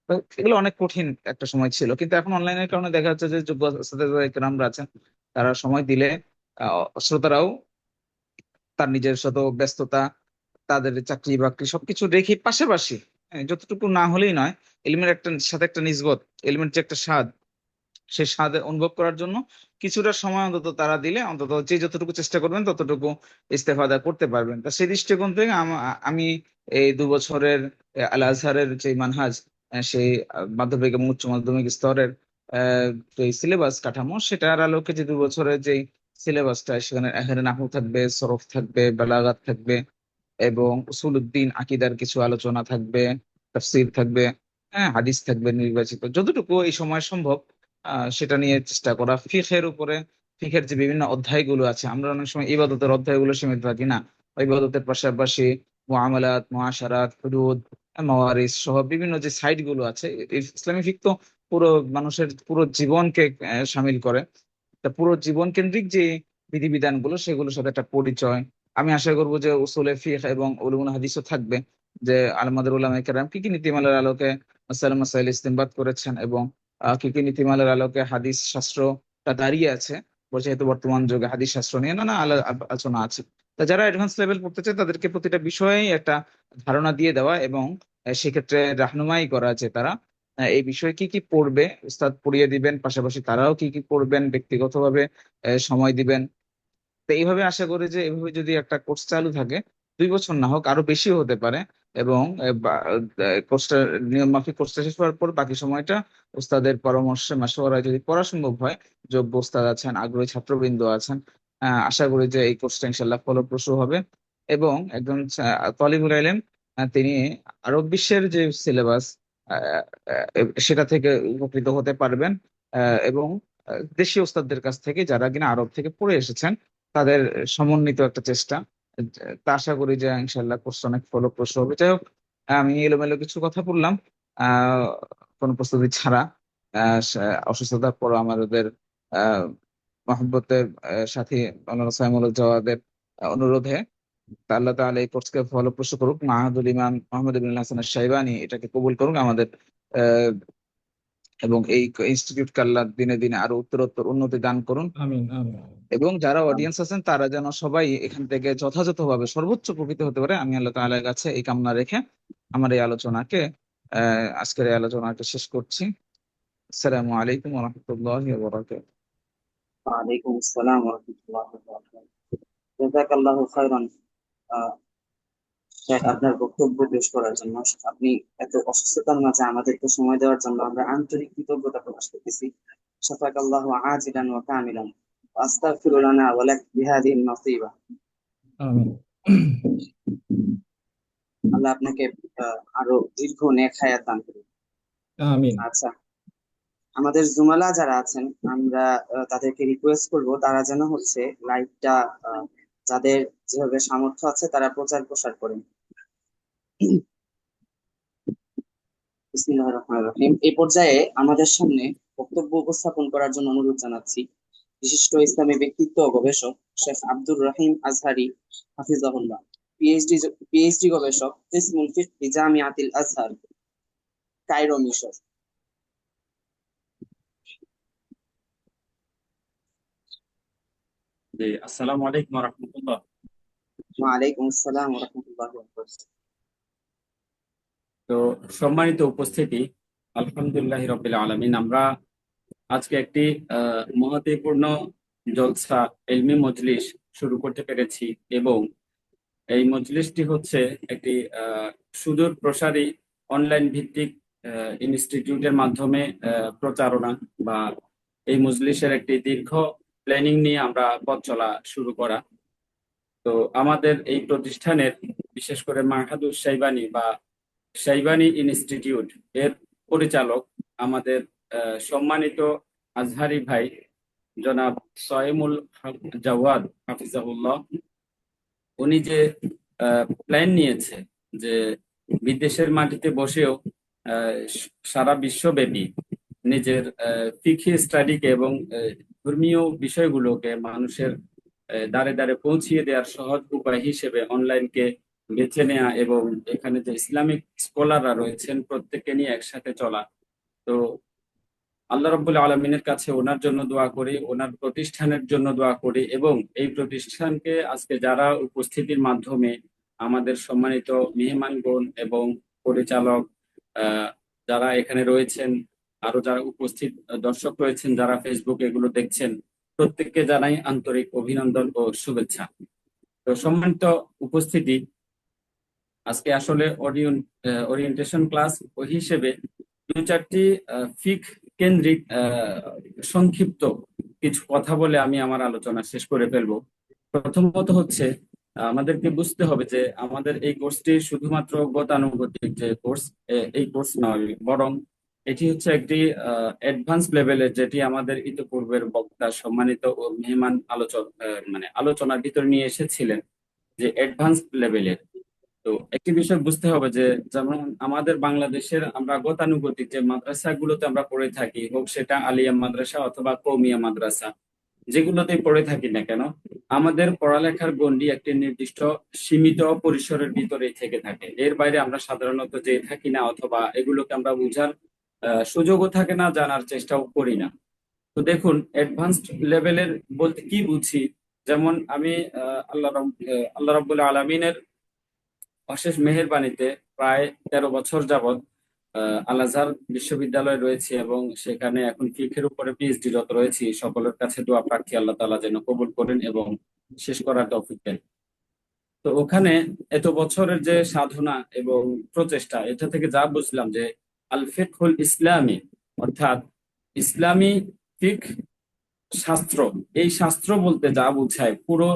তো এগুলো অনেক কঠিন একটা সময় ছিল। কিন্তু এখন অনলাইনের কারণে দেখা যাচ্ছে যে যোগ্য আমরা আছেন, তারা সময় দিলে শ্রোতারাও তার নিজস্ব ব্যস্ততা, তাদের চাকরি বাকরি সবকিছু রেখে পাশাপাশি, যতটুকু না হলেই নয়, এলিমের একটা সাথে একটা নিসবত, এলিমের যে একটা স্বাদ, সে স্বাদ অনুভব করার জন্য কিছুটা সময় অন্তত তারা দিলে, অন্তত যে যতটুকু চেষ্টা করবেন ততটুকু ইস্তেফাদা করতে পারবেন। তা সেই দৃষ্টিকোণ থেকে আমি এই 2 বছরের আল আজহারের যে মানহাজ, সেই মাধ্যমিক এবং উচ্চ মাধ্যমিক স্তরের যে সিলেবাস কাঠামো, সেটার আলোকে যে 2 বছরের যে সিলেবাসটা, সেখানে এখানে নাহু থাকবে, সরফ থাকবে, বালাগাত থাকবে, এবং উসুলউদ্দিন আকিদার কিছু আলোচনা থাকবে, তাফসীর থাকবে, হ্যাঁ হাদিস থাকবে নির্বাচিত যতটুকু এই সময় সম্ভব, সেটা নিয়ে চেষ্টা করা। ফিকহের উপরে, ফিকহের যে বিভিন্ন অধ্যায়গুলো আছে, আমরা অনেক সময় ইবাদতের অধ্যায়গুলো সীমিত থাকি না, ইবাদতের পাশাপাশি মুআমালাত, মুআশারাত, হুদুদ, মাওয়ারিস সহ বিভিন্ন যে সাইড গুলো আছে, ইসলামী ফিকহ তো পুরো মানুষের পুরো জীবনকে শামিল করে। তা পুরো জীবন কেন্দ্রিক যে বিধিবিধানগুলো, সেগুলোর সাথে একটা পরিচয়। আমি আশা করবো যে উসুলে ফিকহ এবং উলুমুল হাদিসও থাকবে, যে আমাদের উলামায়ে কেরাম কি কি নীতিমালার আলোকে মাসাইল মাসাইল ইসতিনবাত করেছেন, এবং কি কি নীতিমালার আলোকে হাদিস শাস্ত্রটা দাঁড়িয়ে আছে। যেহেতু বর্তমান যুগে হাদিস শাস্ত্র নিয়ে নানা আলোচনা আছে। তা যারা অ্যাডভান্স লেভেল পড়তে চায়, তাদেরকে প্রতিটা বিষয়েই একটা ধারণা দিয়ে দেওয়া, এবং সেক্ষেত্রে রাহনুমাই করা, যে তারা এই বিষয়ে কি কি পড়বে, উস্তাদ পড়িয়ে দিবেন, পাশাপাশি তারাও কি কি পড়বেন, ব্যক্তিগতভাবে সময় দিবেন। তো এইভাবে আশা করি যে এভাবে যদি একটা কোর্স চালু থাকে, 2 বছর না হোক, আরো বেশিও হতে পারে। এবং কোর্সটা নিয়ম মাফিক কোর্সটা শেষ হওয়ার পর বাকি সময়টা উস্তাদের পরামর্শে মাশওয়ারায় যদি পড়া সম্ভব হয়, যোগ্য উস্তাদ আছেন, আগ্রহী ছাত্রবৃন্দ আছেন, আশা করি যে এই কোর্সটা ইনশাল্লাহ ফলপ্রসূ হবে। এবং একজন তলিবুল ইলম, তিনি আরব বিশ্বের যে সিলেবাস, সেটা থেকে উপকৃত হতে পারবেন। এবং দেশীয় ওস্তাদদের কাছ থেকে, যারা কিনা আরব থেকে পড়ে এসেছেন, তাদের সমন্বিত একটা চেষ্টা। তা আশা করি যে ইনশাল্লাহ কোর্স অনেক ফলপ্রসূ হবে। যাই হোক, আমি এলোমেলো কিছু কথা বললাম কোনো প্রস্তুতি ছাড়া, অসুস্থতার পর আমাদের আহ মহব্বতের সাথী মৌলানা সাইমুল হক জাওয়াদের অনুরোধে। তা আল্লাহ তাআলা এই কোর্সকে ফলপ্রসূ করুক, মাহাদুল ইমাম মোহাম্মদ ইবনুল হাসান আশ-শাইবানী এটাকে কবুল করুক আমাদের, এবং এই ইনস্টিটিউটকে আল্লাহ দিনে দিনে আরো উত্তরোত্তর উন্নতি দান করুন। আমিন আমিন। এবং যারা অডিয়েন্স আছেন, তারা যেন সবাই এখান থেকে যথাযথভাবে সর্বোচ্চ উপকৃত হতে পারে, আমি আল্লাহ তাআলার কাছে এই কামনা রেখে আমার এই আলোচনাকে, আজকের এই আলোচনাকে শেষ করছি। আসসালামু আলাইকুম ওয়া রাহমাতুল্লাহি ওয়া বারাকাতুহু। ওয়ালাইকুম আসসালাম ওয়া রাহমাতুল্লাহি ওয়া বারাকাতুহু। জাযাকাল্লাহু খাইরান শেখ, আপনার বক্তব্য পেশ করার জন্য। আপনি এত অসুস্থতার মাঝে আমাদেরকে সময় দেওয়ার জন্য আমরা আন্তরিক কৃতজ্ঞতা প্রকাশ করতেছি। শাফাকাল্লাহু আজিলান ওয়া কামিলান, ওয়া আস্তাগফিরু লানা ওয়া লাক বিহাদিহিন নসিবা। আমিন আল্লাহ আপনাকে আরো দীর্ঘ নেক হায়াত দান করুন। আমিন। আচ্ছা, আমাদের জুমালা যারা আছেন, আমরা তাদেরকে রিকোয়েস্ট করব, তারা যেন লাইভটা, যাদের যেভাবে সামর্থ্য আছে, তারা প্রচার প্রসার করেন। বিসমিল্লাহির রহমানির রহিম। এই পর্যায়ে আমাদের সামনে বক্তব্য উপস্থাপন করার জন্য অনুরোধ জানাচ্ছি বিশিষ্ট ইসলামী ব্যক্তিত্ব ও গবেষক শেখ আব্দুর রহিম আজহারি হাফিজাহুল্লাহ, পিএইচডি গবেষক, কিসমুল ফিকহ জামিআতুল আজহার, কায়রো, মিশর। জি, আসসালামু আলাইকুম রহমতুল্লাহ। ওয়া আলাইকুম আসসালাম ওয়া রাহমাতুল্লাহি ওয়া বারাকাতুহু। তো সম্মানিত উপস্থিতি, আলহামদুলিল্লাহ রাব্বিল আলামিন, আমরা আজকে একটি মহত্বপূর্ণ জলসা ইলমি মজলিস শুরু করতে পেরেছি এবং এই মজলিসটি হচ্ছে একটি সুদূর প্রসারী অনলাইন ভিত্তিক ইনস্টিটিউটের মাধ্যমে প্রচারণা বা এই মজলিসের একটি দীর্ঘ প্ল্যানিং নিয়ে আমরা পথ চলা শুরু করা। তো আমাদের এই প্রতিষ্ঠানের বিশেষ করে মাহাদুর শাইবানী বা শাইবানী ইনস্টিটিউট এর পরিচালক আমাদের সম্মানিত আজহারি ভাই জনাব সয়েমুল হক জাওয়াদ হাফিজাহুল্লাহ, উনি যে প্ল্যান নিয়েছে যে বিদেশের মাটিতে বসেও সারা বিশ্বব্যাপী নিজের ফিকহি স্টাডিকে এবং ধর্মীয় বিষয়গুলোকে মানুষের দ্বারে দ্বারে পৌঁছিয়ে দেওয়ার সহজ উপায় হিসেবে অনলাইনকে বেছে নেওয়া এবং এখানে যে ইসলামিক স্কলাররা রয়েছেন প্রত্যেককে নিয়ে একসাথে চলা। তো আল্লাহ রাব্বুল আলামিনের কাছে ওনার জন্য দোয়া করি, ওনার প্রতিষ্ঠানের জন্য দোয়া করি এবং এই প্রতিষ্ঠানকে আজকে যারা উপস্থিতির মাধ্যমে আমাদের সম্মানিত মেহমানগণ এবং পরিচালক যারা এখানে রয়েছেন, আরো যারা উপস্থিত দর্শক রয়েছেন যারা ফেসবুকে এগুলো দেখছেন, প্রত্যেককে জানাই আন্তরিক অভিনন্দন ও শুভেচ্ছা। তো সম্মানিত উপস্থিতি, আজকে আসলে ওরিয়েন্টেশন ক্লাস ওই হিসেবে দু চারটি ফিক কেন্দ্রিক সংক্ষিপ্ত কিছু কথা বলে আমি আমার আলোচনা শেষ করে ফেলবো। প্রথমত হচ্ছে আমাদেরকে বুঝতে হবে যে আমাদের এই কোর্সটি শুধুমাত্র গতানুগতিক যে কোর্স, এই কোর্স নয়, বরং এটি হচ্ছে একটি অ্যাডভান্স লেভেলের, যেটি আমাদের ইতিপূর্বের বক্তা সম্মানিত ও মেহমান আলোচনার ভিতরে নিয়ে এসেছিলেন, যে অ্যাডভান্স লেভেলের। তো একটি বিষয় বুঝতে হবে যে যেমন আমাদের বাংলাদেশের আমরা গতানুগতিক যে মাদ্রাসাগুলোতে আমরা পড়ে থাকি, হোক সেটা আলিয়া মাদ্রাসা অথবা কওমিয়া মাদ্রাসা, যেগুলোতে পড়ে থাকি না কেন, আমাদের পড়ালেখার গণ্ডি একটি নির্দিষ্ট সীমিত পরিসরের ভিতরেই থেকে থাকে। এর বাইরে আমরা সাধারণত যে থাকি না, অথবা এগুলোকে আমরা বুঝার সুযোগও থাকে না, জানার চেষ্টাও করি না। তো দেখুন, অ্যাডভান্সড লেভেলের বলতে কি বুঝি, যেমন আমি আল্লাহ রাব্বুল আলামিনের অশেষ মেহেরবানিতে প্রায় 13 বছর যাবৎ আল আজহার বিশ্ববিদ্যালয়ে রয়েছে এবং সেখানে এখন ফিকহের উপরে পিএইচডি রত রয়েছি। সকলের কাছে দোয়া প্রার্থী, আল্লাহ তাআলা যেন কবুল করেন এবং শেষ করার তৌফিক দেন। তো ওখানে এত বছরের যে সাধনা এবং প্রচেষ্টা, এটা থেকে যা বুঝলাম যে আল ফিকহুল ইসলামী, অর্থাৎ ইসলামী ফিক শাস্ত্র, এই শাস্ত্র বলতে যা বোঝায় পুরো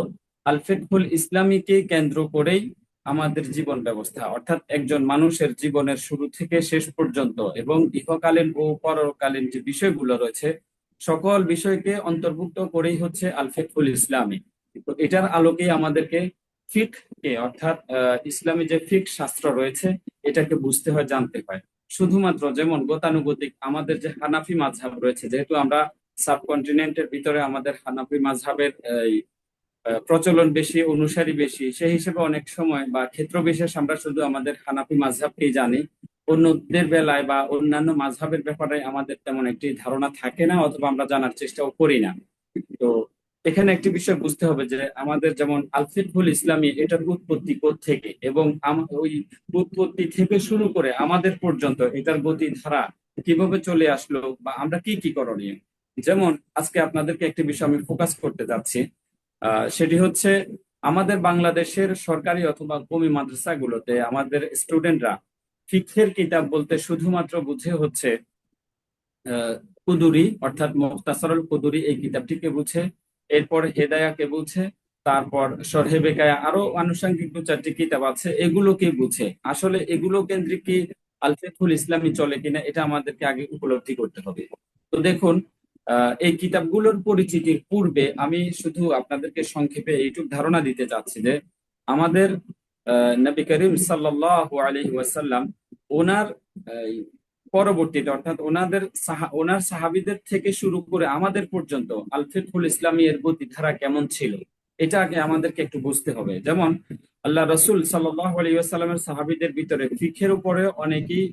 আল ফিকহুল ইসলামীকে কেন্দ্র করেই আমাদের জীবন ব্যবস্থা, অর্থাৎ একজন মানুষের জীবনের শুরু থেকে শেষ পর্যন্ত এবং ইহকালীন ও পরকালীন যে বিষয়গুলো রয়েছে, সকল বিষয়কে অন্তর্ভুক্ত করেই হচ্ছে আল ফিকহুল ইসলামী। তো এটার আলোকেই আমাদেরকে ফিকহকে, অর্থাৎ ইসলামী যে ফিক শাস্ত্র রয়েছে, এটাকে বুঝতে হয়, জানতে হয়। শুধুমাত্র যেমন গতানুগতিক আমাদের যে হানাফি মাযহাব রয়েছে, যেহেতু আমরা সাবকন্টিনেন্টের ভিতরে আমাদের হানাফি মাযহাবের প্রচলন বেশি, অনুসারী বেশি, সেই হিসেবে অনেক সময় বা ক্ষেত্র বিশেষ আমরা শুধু আমাদের হানাফি মাযহাবকেই জানি, অন্যদের বেলায় বা অন্যান্য মাযহাবের ব্যাপারে আমাদের তেমন একটি ধারণা থাকে না, অথবা আমরা জানার চেষ্টাও করি না। তো এখানে একটি বিষয় বুঝতে হবে যে আমাদের যেমন আল ফিকহুল ইসলামী, এটার উৎপত্তি থেকে এবং ওই উৎপত্তি থেকে শুরু করে আমাদের পর্যন্ত এটার গতি ধারা কিভাবে চলে আসলো বা আমরা কি কি করণীয়। যেমন আজকে আপনাদেরকে একটি বিষয় আমি ফোকাস করতে যাচ্ছি, সেটি হচ্ছে আমাদের বাংলাদেশের সরকারি অথবা কওমি মাদ্রাসাগুলোতে আমাদের স্টুডেন্টরা ফিকহের কিতাব বলতে শুধুমাত্র বুঝে হচ্ছে কুদুরি, অর্থাৎ মুখতাসারুল কুদুরি, এই কিতাবটিকে বুঝে, এরপর হেদায়াকে বুঝে, তারপর শরহে বেকায়া, আরো আনুষঙ্গিক দু চারটি কিতাব আছে, এগুলোকে বুঝে। আসলে এগুলো কেন্দ্রিক কি আল ফিকহুল ইসলামী চলে কিনা, এটা আমাদেরকে আগে উপলব্ধি করতে হবে। তো দেখুন, এই কিতাবগুলোর পরিচিতির পূর্বে আমি শুধু আপনাদেরকে সংক্ষেপে এইটুকু ধারণা দিতে চাচ্ছি যে আমাদের নবী করিম সাল্লাল্লাহু আলাইহি ওয়াসাল্লাম ওনার পরবর্তীতে অর্থাৎ ওনার সাহাবীদের থেকে শুরু করে আমাদের পর্যন্ত আল ফিকহুল ইসলামী এর গতিধারা কেমন ছিল, এটা আগে আমাদেরকে একটু বুঝতে হবে। যেমন আল্লাহ রসুল সাল্লাল্লাহু আলাইহি ওয়াসাল্লামের সাহাবীদের ভিতরে ফিকহের উপরে অনেকেই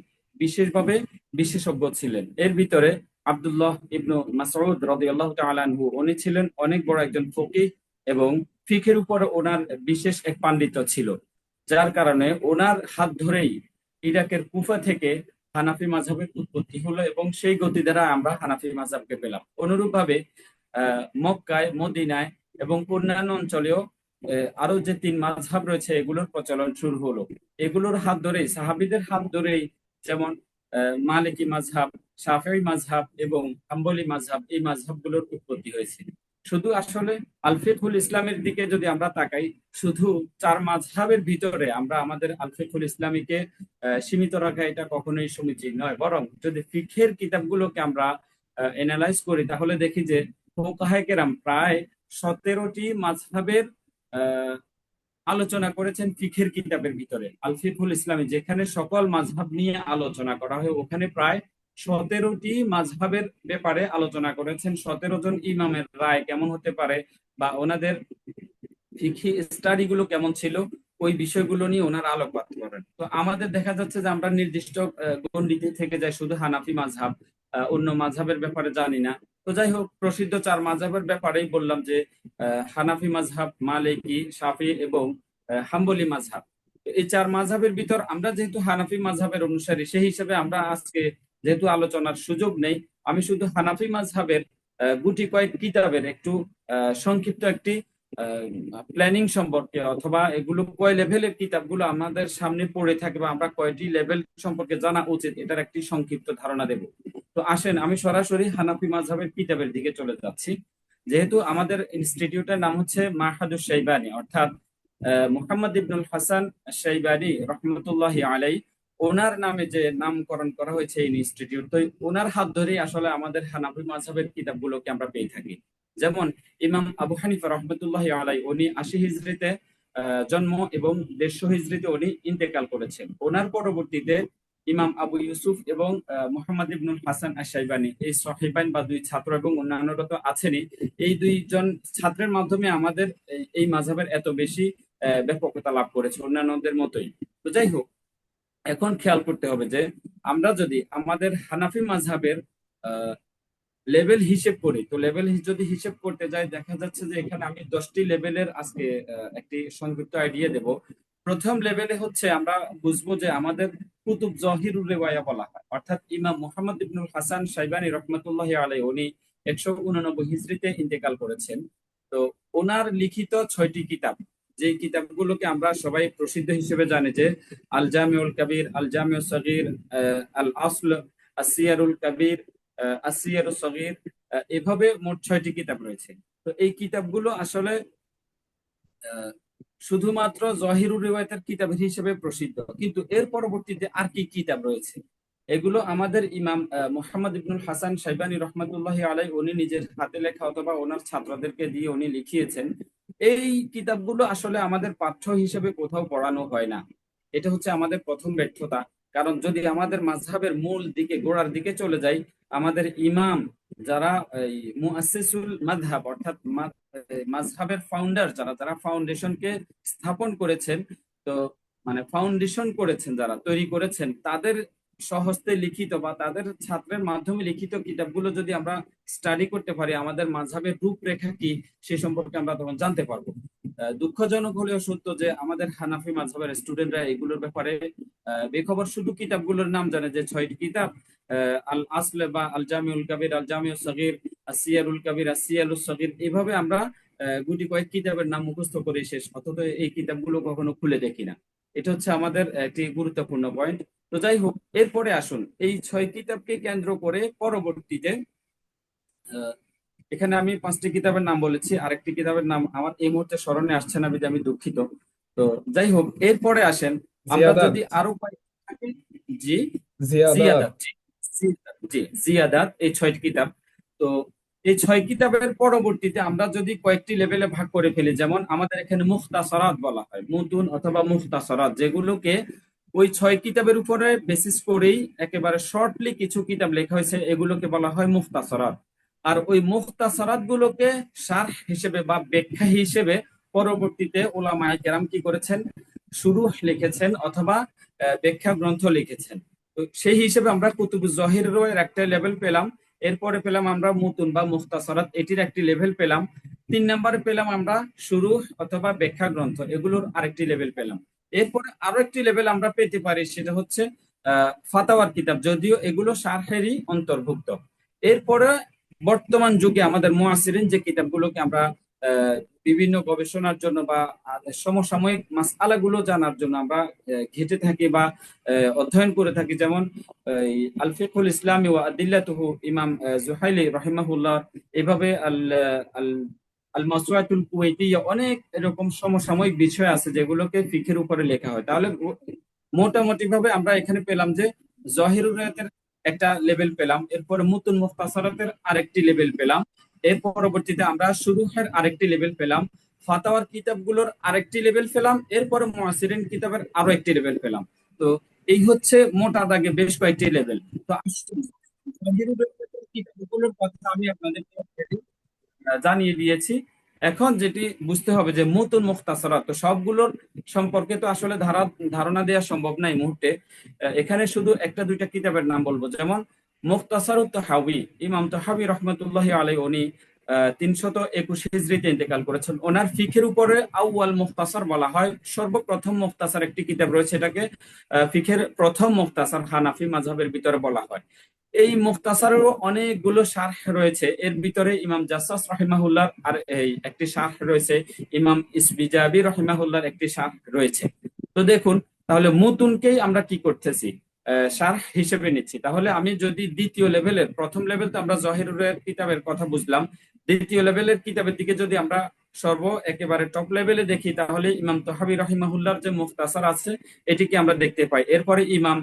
বিশেষভাবে বিশেষজ্ঞ ছিলেন। এর ভিতরে আব্দুল্লাহ ইবনু মাসউদ রাদিয়াল্লাহু তাআলা আনহু, উনি ছিলেন অনেক বড় একজন ফকিহ এবং ফিকহের উপরে ওনার বিশেষ এক পাণ্ডিত্য ছিল, যার কারণে ওনার হাত ধরেই ইরাকের কুফা থেকে হানাফি মাযহাবের উৎপত্তি হলো এবং সেই গতি দ্বারা আমরা হানাফি মাযহাবকে পেলাম। অনুরূপভাবে মক্কায়, মদিনায় এবং অন্যান্য অঞ্চলেও আরো যে তিন মাযহাব রয়েছে এগুলোর প্রচলন শুরু হলো। এগুলোর হাত ধরেই, সাহাবীদের হাত ধরেই, যেমন মালিকি মাযহাব, শাফিঈ মাযহাব এবং হাম্বলি মাযহাব, এই মাযহাবগুলোর উৎপত্তি হয়েছে। শুধু আসলে আল ফিকহুল ইসলামের দিকে যদি আমরা তাকাই, শুধু চার মাযহাবের ভিতরে আমরা আমাদের আল ফিকহুল ইসলামীকে সীমিত রাখা এটা কখনোই সমীচীন নয়। বরং যদি ফিকহের কিতাবগুলোকে আমরা এনালাইজ করি তাহলে দেখি যে ফুকাহায়ে কেরাম প্রায় 17টি মাযহাবের আহ, আলোচনা করেছেন ফিকহের কিতাবের ভিতরে। আল ফিকহুল ইসলামী যেখানে সকল মাযহাব নিয়ে আলোচনা করা হয়, ওখানে প্রায় 17টি মাযহাবের ব্যাপারে আলোচনা করেছেন। 17 জন ইমামের রায় কেমন হতে পারে বা ওনাদের ফিকহি স্টাডি গুলো কেমন ছিল, ওই বিষয়গুলো নিয়ে ওনারা আলোকপাত করেন। তো আমাদের দেখা যাচ্ছে যে আমরা নির্দিষ্ট গণ্ডিতে থেকে যাই, শুধু হানাফি মাযহাব, অন্য মাযহাবের ব্যাপারে জানি না। তো যাই হোক, প্রসিদ্ধ চার মাযহাবের ব্যাপারেই বললাম যে হানাফি মাযহাব, মালিকি, শাফি এবং হাম্বলি মাযহাব। তো এই চার মাযহাবের ভিতর আমরা যেহেতু হানাফি মাযহাবের অনুসারী, সেই হিসেবে আমরা আজকে যেহেতু আলোচনার সুযোগ নেই, আমি শুধু হানাফি মাযহাবের গুটি কয়েক কিতাবের একটু সংক্ষিপ্ত একটি প্ল্যানিং সম্পর্কে, অথবা এগুলো কয় লেভেলের কিতাবগুলো আমাদের সামনে পড়ে থাকে বা আমরা কয়টি লেভেল সম্পর্কে জানা উচিত, এটার একটি সংক্ষিপ্ত ধারণা দেব। তো আসেন আমি সরাসরি হানাফি মাযহাবের কিতাবের দিকে চলে যাচ্ছি। যেহেতু আমাদের ইনস্টিটিউটের নাম হচ্ছে মাহাদুস শাইবানী, অর্থাৎ মুহাম্মদ ইবনুল হাসান শাইবানী রহমতুল্লাহি আলাই, ওনার নামে যে নামকরণ করা হয়েছে এই ইনস্টিটিউট, তো ওনার হাত ধরেই আসলে আমাদের হানাফি মাযহাবের কিতাবগুলোকে আমরা পেয়ে থাকি। যেমন ইমাম আবু হানিফা রহমতুল্লাহি আলাই, উনি 80 হিজরিতে জন্ম এবং 150 হিজরিতে উনি ইন্তেকাল করেছেন। ওনার পরবর্তীতে ইমাম আবু ইউসুফ এবং মুহাম্মদ ইবনুল হাসান আশ-শাইবানী, এই সাহিবাইন বা দুই ছাত্র এবং অন্যান্যরা তো আছেনই, এই দুইজন ছাত্রের মাধ্যমে আমাদের এই মাযহাবের এত বেশি ব্যাপকতা লাভ করেছে অন্যান্যদের মতোই। তো যাই হোক, এখন খেয়াল করতে হবে যে আমরা যদি আমাদের হানাফি মাযহাবের লেভেল হিসেব করি, তো লেভেল যদি হিসেব করতে যাই দেখা যাচ্ছে যে এখানে আমি 10টি লেভেলের আজকে একটি সংক্ষিপ্ত আইডিয়া দেব। প্রথম লেভেলে হচ্ছে আমরা বুঝবো যে আমাদের কুতুব জহিরুর রিওয়ায়া বলা হয়, অর্থাৎ ইমাম মুহাম্মদ ইবনুল হাসান শাইবানী রহমতুল্লাহি আলাইহি, উনি 189 হিজরিতে ইন্তেকাল করেছেন। তো ওনার লিখিত 6টি কিতাব, যে কিতাবগুলোকে আমরা সবাই প্রসিদ্ধ হিসেবে জানি, যে আল জামিউল কবির, আল জামিউস সগীর, আল আসল, আসিয়ারুল কবির, আসিয়ারুস সগীর, এভাবে মোট 6টি কিতাব রয়েছে। তো এই কিতাবগুলো আসলে শুধুমাত্র জহিরুর রিওয়ায়াতের কিতাব হিসেবে প্রসিদ্ধ, কিন্তু এর পরবর্তীতে আর কি কিতাব রয়েছে, এগুলো আমাদের ইমাম মুহাম্মদ ইবনুল হাসান শাইবানী রহমতুল্লাহি আলাই, উনি নিজের হাতে লেখা অথবা ওনার ছাত্রদেরকে দিয়ে উনি লিখিয়েছেন। এই কিতাবগুলো আসলে আমাদের পাঠ্য হিসেবে কোথাও পড়ানো হয় না। এটা হচ্ছে আমাদের প্রথম ব্যর্থতা। কারণ যদি আমাদের মাযহাবের মূল দিকে, গোড়ার দিকে চলে যাই, আমাদের ইমাম যারা এই মুআসসিসুল মাযহাব, অর্থাৎ মাযহাবের ফাউন্ডার, যারা ফাউন্ডেশনকে স্থাপন করেছেন, তো মানে ফাউন্ডেশন করেছেন, যারা তৈরি করেছেন, তাদের স্বহস্তে লিখিত বা তাদের ছাত্রের মাধ্যমে লিখিত কিতাবগুলো যদি আমরা স্টাডি করতে পারি, আমাদের মাযহাবের রূপরেখা কি সে সম্পর্কে আমরা তখন জানতে পারবো। দুঃখজনক হলেও সত্য যে আমাদের হানাফি মাযহাবের স্টুডেন্টরা এগুলোর ব্যাপারে বেখবর, শুধু কিতাবগুলোর নাম জানে যে 6টি কিতাব, আল আসল বা আল জামিউল কবির, আল জামিউস সগীর, আসিয়ারুল কবির, আসিয়ালুস সগীর, এভাবে আমরা গুটি কয়েক কিতাবের নাম মুখস্থ করে শেষ, অথচ এই কিতাবগুলো কখনো খুলে দেখি না। এটা হচ্ছে আমাদের একটি গুরুত্বপূর্ণ পয়েন্ট। তো যাই হোক, এরপরে আসুন এই 6 কিতাবকে কেন্দ্র করে পরবর্তীতে এখানে আমি 5টি কিতাবের নাম বলেছি, আরেকটি কিতাবের নাম আমার এই মুহূর্তে স্মরণে আসছে না, বিধায় আমি দুঃখিত। তো যাই হোক, এরপরে আসেন আমরা জিয়াদাত, যদি আরো জি জিয়াদাত। জিয়াদাত, জি জিয়াদাত, এই 6টি কিতাব। তো এই 6 কিতাবের পরবর্তীতে আমরা যদি কয়েকটি লেভেলে ভাগ করে ফেলি, যেমন আমাদের এখানে মুখতাসারাত বলা হয়, মুতুন অথবা মুখতাসারাত, যেগুলোকে ওই 6 কিতাবের উপরে বেসিস করেই একেবারে শর্টলি কিছু কিতাব লেখা হয়েছে, এগুলোকে বলা হয় মুখতাসারাত। আর ওই মুখতাসারাত গুলোকে শারহ হিসেবে বা ব্যাখ্যা হিসেবে পরবর্তীতে উলামায়ে কেরাম কি করেছেন, শুরুহ লিখেছেন অথবা ব্যাখ্যা গ্রন্থ লিখেছেন। তো সেই হিসেবে আমরা কুতুবুজ জহিরেরও এর একটা লেভেল পেলাম, এরপরে পেলাম আমরা মুতুন বা মুখতাসারাত, এটির একটি লেভেল পেলাম। 3 নম্বরে পেলাম আমরা শুরুহ অথবা ব্যাখ্যা গ্রন্থ, এগুলোর আরেকটি লেভেল পেলাম। এরপরে আরো একটি লেভেল আমরা পেতে পারি, সেটা হচ্ছে ফাতাওয়ার কিতাব, যদিও এগুলো শারহেরই অন্তর্ভুক্ত। এরপরে বর্তমান যুগে আমাদের মুআসিরিন যে কিতাবগুলোকে আমরা আহ, বিভিন্ন গবেষণার জন্য বা সমসাময়িক মাসআলাগুলো জানার জন্য আমরা ঘেঁটে থাকি বা অধ্যয়ন করে থাকি, যেমন আল ফিকহুল ইসলামি ওয়া আদিল্লাতুহু, ইমাম জুহাইলি রাহিমাহুল্লাহ, এভাবে আল আল আল মাসওয়াতুল কুওয়াইতিয়া, অনেক এরকম সমসাময়িক বিষয় আছে যেগুলোকে ফিকহের উপরে লেখা হয়। তাহলে মোটামুটি ভাবে আমরা এখানে পেলাম যে জহিরুরিয়াতের একটা লেভেল পেলাম, এরপরে মুতুন মুখতাসারাতের আরেকটি লেভেল পেলাম, এর পরবর্তীতে আমরা শুরুহের আরেকটি লেভেল পেলাম, ফাতাওয়ার কিতাবগুলোর আরেকটি লেভেল পেলাম, এরপরে মুআসিরিন কিতাবের আরো একটি লেভেল পেলাম। তো এই হচ্ছে মোটা দাগে বেশ কয়েকটি লেভেল। তো আসুন, জহিরুরিয়াতের কিতাবগুলোর কথা আমি আপনাদেরকে জানিয়ে দিয়েছি। এখন যেটি বুঝতে হবে যে মুতুন মুখতাসারাত, তো সবগুলোর সম্পর্কে তো আসলে ধারণা দেওয়া সম্ভব নাই মুহূর্তে। এখানে শুধু একটা দুইটা কিতাবের নাম বলবো, যেমন মুখতাসারুত তাহাউই, ইমাম তাহাউই রহমতুল্লাহি আলাইহি, উনি 321 হিজরিতে ইন্তেকাল করেছেন। ওনার ফিখের উপরে আউয়াল মুখতাসার বলা হয়, সর্বপ্রথম মুখতাসার একটি কিতাব রয়েছে, এটাকে ফিখের প্রথম মুখতাসার হানাফি মাযহাবের ভিতরে বলা হয়। এই মুখতাসারেরও অনেকগুলো শারহ রয়েছে, এর ভিতরে ইমাম জাসসাস রাহিমাহুল্লাহর আর এই একটি শারহ রয়েছে, ইমাম ইসবিজাবি রাহিমাহুল্লাহর একটি শারহ রয়েছে। তো দেখুন, তাহলে মুতুনকেই আমরা কি করতেছি, শারহ হিসেবে নিচ্ছি। তাহলে আমি যদি দ্বিতীয় লেভেলের, প্রথম লেভেল তো আমরা জহিরুরের কিতাবের কথা বুঝলাম, দ্বিতীয় লেভেলের কিতাবের দিকে যদি আমরা একেবারে টপ লেভেলে দেখি, তাহলে ইমাম তাহাবি রাহিমাহুল্লাহর যে মুখতাসার আছে এটিকে আমরা দেখতে পাই। এরপরে ইমাম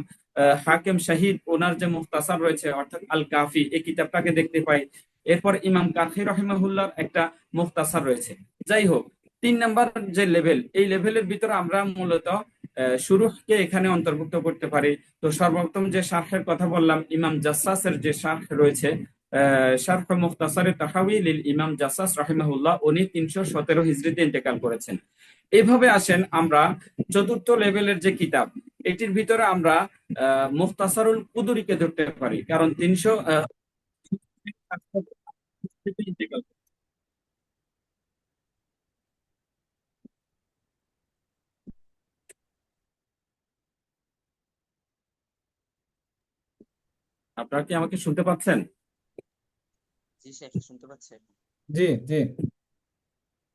হাকিম শাহিদ, ওনার যে মুখতাসার রয়েছে অর্থাৎ আল কাফি, এই কিতাবটাকে দেখতে পাই। এরপর ইমাম কারখি রহিমাহুল্লাহর একটা মুখতাসার রয়েছে। যাই হোক, 3 নাম্বার যে লেভেল, এই লেভেলের ভিতরে আমরা মূলত শুরুহকে এখানে অন্তর্ভুক্ত করতে পারি। তো সর্বপ্রথম যে শারহের কথা বললাম, ইমাম জাসসাসের যে শারহ রয়েছে, শারহ মুখতাসারে তাহাউই লিল ইমাম জাসসাস রাহিমাহুল্লাহ, উনি 317 হিজরিতে ইন্তেকাল করেছেন। এইভাবে আসেন আমরা চতুর্থ লেভেলের যে কিতাব, এটির ভিতরে আমরা মুখতাসারুল কুদুরিকে ধরতে পারি, কারণ 300 আপনারা কি আমাকে শুনতে পাচ্ছেন? জি শেখ, শুনতে পাচ্ছে। জি জি।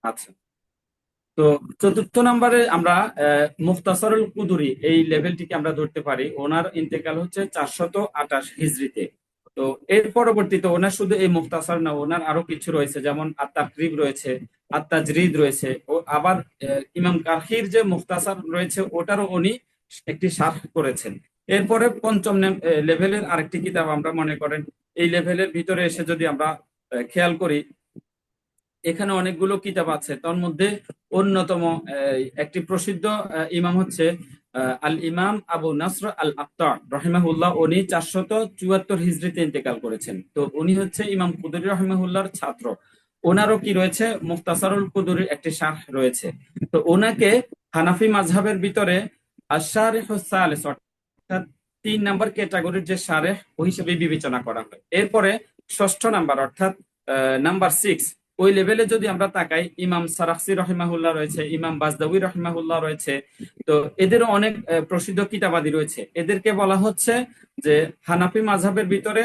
আচ্ছা, তো চতুর্থ নম্বরে আমরা মুখতাসারুল কুদুরি এই লেভেলটিকে আমরা ধরতে পারি। ওনার ইন্তেকাল হচ্ছে 428 হিজরিতে। তো এর পরবর্তীতে ওনার শুধু এই মুখতাসার না, ওনার আরো কিছু রয়েছে, যেমন আত-তাকরিব রয়েছে, আত-তাজরিদ রয়েছে, ও আবার ইমাম কারখির যে মুখতাসার রয়েছে ওটারও উনি একটি শারহ করেছেন। এরপরে পঞ্চম লেভেলের আরেকটি কিতাব আমরা মনে করেন, এই লেভেলের ভিতরে এসে যদি আমরা খেয়াল করি, এখানে অনেকগুলো কিতাব আছে, তার মধ্যে অন্যতম একটি প্রসিদ্ধ ইমাম হচ্ছে আল ইমাম আবু নাসর আল আত্তার রহিমাহুল্লাহ, উনি 474 হিজরিতে ইন্তেকাল করেছেন। তো উনি হচ্ছে ইমাম কুদুরি রহিমাহুল্লাহর ছাত্র। ওনারও কি রয়েছে, মুখতাসারুল কুদুরির একটি শারহ রয়েছে। তো ওনাকে হানাফি মাযহাবের ভিতরে আশ-শারিহুস সালিস, অর্থাৎ 3 নাম্বার ক্যাটাগরির যে শারেহ, ওই হিসেবে বিবেচনা করা হয়। এরপরে ষষ্ঠ নাম্বার, অর্থাৎ নাম্বার 6, ওই লেভেলে যদি আমরা তাকাই, ইমাম সারাখসি রহিমাহুল্লাহ রয়েছে, ইমাম বাজদাউই রহিমাহুল্লাহ রয়েছে। তো এদেরও অনেক প্রসিদ্ধ কিতাবাদি রয়েছে। এদেরকে বলা হচ্ছে যে হানাফি মাযহাবের ভিতরে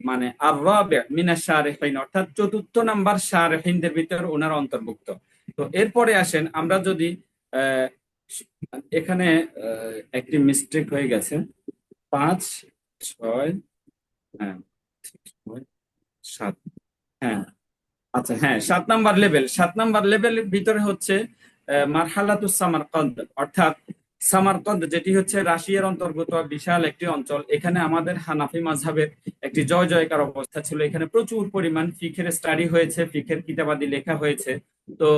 মানে আর-রাবি মিনাশ শারিহিন, অর্থাৎ চতুর্থ নাম্বার শারিহিনদের ভিতরে ওনার অন্তর্ভুক্ত। তো এরপরে আসেন আমরা যদি আহ, এখানে একটি মিস্টেক হয়ে গেছে, 5, 6, হ্যাঁ 7, হ্যাঁ আচ্ছা, হ্যাঁ 7 নাম্বার লেভেলের ভিতরে হচ্ছে মারহালাতুস সামারকান্দ, অর্থাৎ সামারকন্দ, যেটি হচ্ছে রাশিয়ার অন্তর্গত বিশাল একটি অঞ্চল, এখানে আমাদের হানাফি মাযহাবের একটি জয় জয়কার অবস্থা ছিল। এখানে প্রচুর পরিমাণ ফিকহের স্টাডি হয়েছে, ফিকহের কিতাবাদি লেখা হয়েছে। তো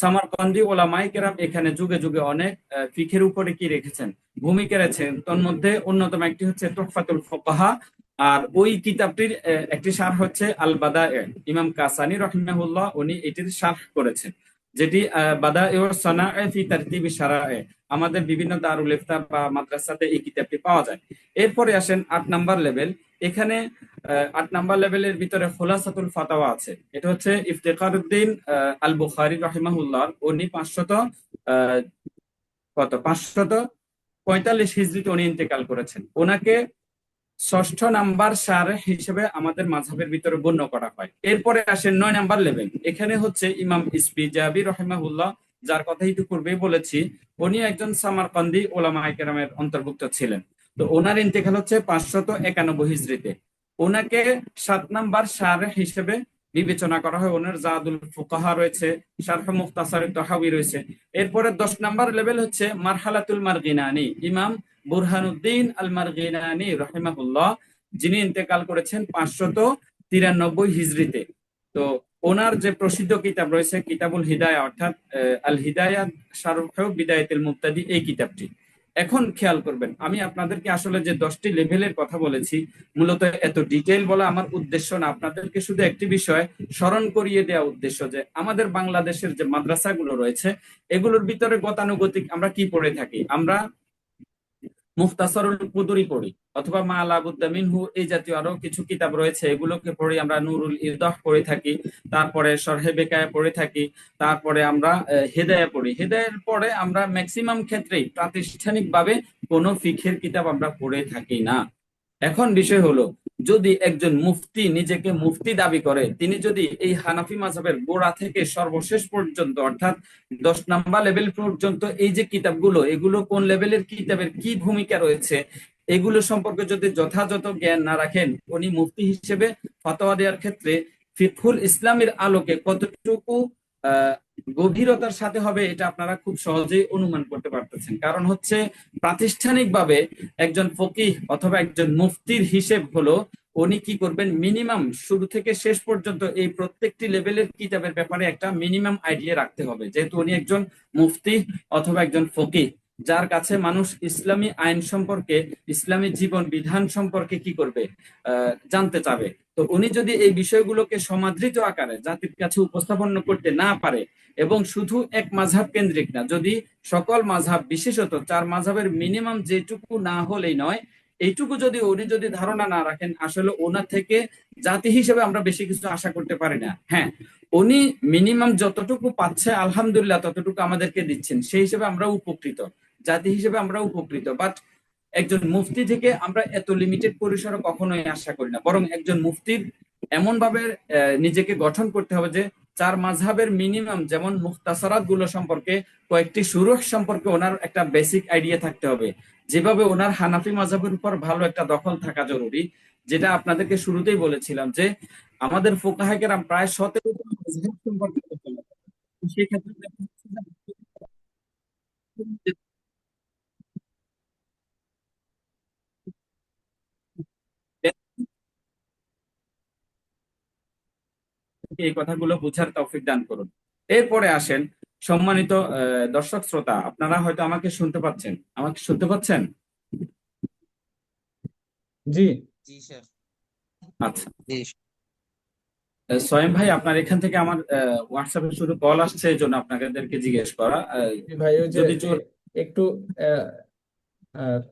সামারকন্দি ওলামায়ে কেরাম এখানে যুগে যুগে অনেক ফিকহের উপরে কি রেখেছেন, ভূমিকা রেখেছেন। তোর মধ্যে অন্যতম একটি হচ্ছে তুহফাতুল ফুকাহা, আর ওই কিতাবটির একটি শারহ হচ্ছে আল বাদায়ে। ইমাম কাসানি রাহিমাহুল্লাহ উনি এটির শারহ করেছেন, যেটি বাদায়ে সানায়ে ফি তারতিবি শারায়ে। আমাদের বিভিন্ন দারুল ইফতা বা মাদ্রাসাতে এই কিতাবটি পাওয়া যায়। এরপরে আসেন 8 নাম্বার লেভেল। এখানে 8 নাম্বার লেভেলের ভিতরে খোলাসাতুল ফাতাওয়া আছে। এটা হচ্ছে ইফতেখারউদ্দিন আল বুখারী রাহিমাহুল্লাহ, উনি 545 হিজরিতে উনি ইন্তেকাল করেছেন। ওনাকে 6ষ্ঠ নাম্বার শারহ হিসেবে আমাদের মাযহাবের ভিতরে গণ্য করা হয়। এরপরে আসেন 9 নাম্বার লেভেল। এখানে হচ্ছে ইমাম ইসবিজাবি রাহিমাহুল্লাহ, যার কথা একটু পূর্বেই বলেছি, উনি একজন সামারকান্দি ওলামায়ে কেরামের অন্তর্ভুক্ত ছিলেন। তো ওনার ইন্তেকাল হচ্ছে 591 হিজরিতে। ওনাকে 7 নাম্বার শারহ হিসেবে বিবেচনা করা হয়। ওনার জাদুল ফুকাহা রয়েছে, শারহ মুখতাসার তাহাবি রয়েছে। এরপরে 10 নাম্বার লেভেল হচ্ছে মারহালাতুল মারগিনানি, ইমাম বুরহানুদ্দিন আল মারগিনানি রাহিমাহুল্লাহ, যিনি ইন্তেকাল করেছেন 593 হিজরিতে। তো ওনার যে প্রসিদ্ধ কিতাব রয়েছে কিতাবুল হিদায়া, অর্থাৎ আল হিদায়া শারহ বিদায়াতুল মুবতাদি, এই কিতাবটি। এখন খেয়াল করবেন, আমি আপনাদেরকে আসলে যে 10টি লেভেলের কথা বলেছি, মূলত এত ডিটেইল বলা আমার উদ্দেশ্য না। আপনাদেরকে শুধু একটি বিষয় স্মরণ করিয়ে দেওয়া উদ্দেশ্য, যে আমাদের বাংলাদেশের যে মাদ্রাসাগুলো রয়েছে এগুলোর ভিতরে গতানুগতিক আমরা কি পড়ে থাকি। আমরা মুখতাসারুল কুদুরি পড়ি, অথবা মা লা বুদ্দা মিনহু, এই জাতীয় আরো কিছু কিতাব রয়েছে, এগুলোকে পড়ি। আমরা নুরুল ইরদাহ পড়ে থাকি, তারপরে শরহে বেকায়া পড়ে থাকি, তারপরে আমরা হেদায়া পড়ি। হেদায়ের পরে আমরা ম্যাক্সিমাম ক্ষেত্রেই প্রাতিষ্ঠানিকভাবে কোনো ফিকহের কিতাব আমরা পড়ে থাকি না। এখন বিষয় হলো, যদি একজন মুফতি নিজেকে মুফতি দাবি করে, তিনি যদি এই হানাফি মাযহাবের গোড়া থেকে সর্বশেষ পর্যন্ত, অর্থাৎ 10 নাম্বার লেভেল পর্যন্ত এই যে কিতাবগুলো, এগুলো কোন লেভেলের কিতাবের কি ভূমিকা রয়েছে, এগুলো সম্পর্কে যদি যথাযথ জ্ঞান না রাখেন, উনি মুফতি হিসেবে ফতোয়া দেওয়ার ক্ষেত্রে ফিকহুল ইসলামের আলোকে কতটুকু গভীরতার সাথে হবে, এটা আপনারা খুব সহজেই অনুমান করতে পারতেছেন। কারণ হচ্ছে, প্রাতিষ্ঠানিকভাবে একজন ফকিহ অথবা একজন মুফতির হিসেব হলো, উনি কি করবেন, মিনিমাম শুরু থেকে শেষ পর্যন্ত এই প্রত্যেকটি লেভেলের কিতাবের ব্যাপারে একটা মিনিমাম আইডিয়া রাখতে হবে, যেহেতু উনি একজন মুফতি অথবা একজন ফকিহ, যার কাছে মানুষ ইসলামী আইন সম্পর্কে, ইসলামী জীবন বিধান সম্পর্কে কি করবে, জানতে চাবে। তো উনি যদি এই বিষয়গুলোকে সমাদৃত আকারে জাতির কাছে উপস্থাপন করতে না পারে, এবং শুধু এক মাযহাব কেন্দ্রিক না, যদি সকল মাযহাব, বিশেষত 4 মাযহাবের মিনিমাম যেটুকু না হলেই নয়, এইটুকু যদি উনি ধারণা না রাখেন, আসলে ওনার থেকে জাতি হিসেবে আমরা বেশি কিছু আশা করতে পারি না। হ্যাঁ, উনি মিনিমাম যতটুকু পাচ্ছে আলহামদুলিল্লাহ ততটুকু আমাদেরকে দিচ্ছেন, সেই হিসেবে আমরা উপকৃত, জাতি হিসেবে আমরা উপকৃত। বাট একজন মুফতি থেকে আমরা এত লিমিটেড পরিসরে কখনোই আশা করি না, বরং একজন মুফতির এমন ভাবে নিজেকে গঠন করতে হবে যে 4 মাযহাবের মিনিমাম, যেমন মুখতাসারাত গুলো সম্পর্কে, কয়েকটি শুরুহ সম্পর্কে ওনার একটা বেসিক আইডিয়া থাকতে হবে। যেভাবে ওনার হানাফি মাযহাবের উপর ভালো একটা দখল থাকা জরুরি, যেটা আপনাদেরকে শুরুতেই বলেছিলাম, যে আমাদের ফুকাহা কেরাম প্রায় 17টা মাযহাব সম্পর্কে আলোচনা করেন। সেই ক্ষেত্রে এই কথাগুলো বুঝার তৌফিক দান করুন। এরপরে আসেন, সম্মানিত দর্শক শ্রোতা, আপনারা হয়তো আমাকে শুনতে পাচ্ছেন, আমাকে শুনতে পাচ্ছেন? জি। জি স্যার। আচ্ছা, জি সোয়েম ভাই, আপনার এখান থেকে আমার হোয়াটসঅ্যাপে শুধু কল আসছে, এই জন্য আপনাদেরকে জিজ্ঞেস করা। জি ভাই, ওই যে যদি একটু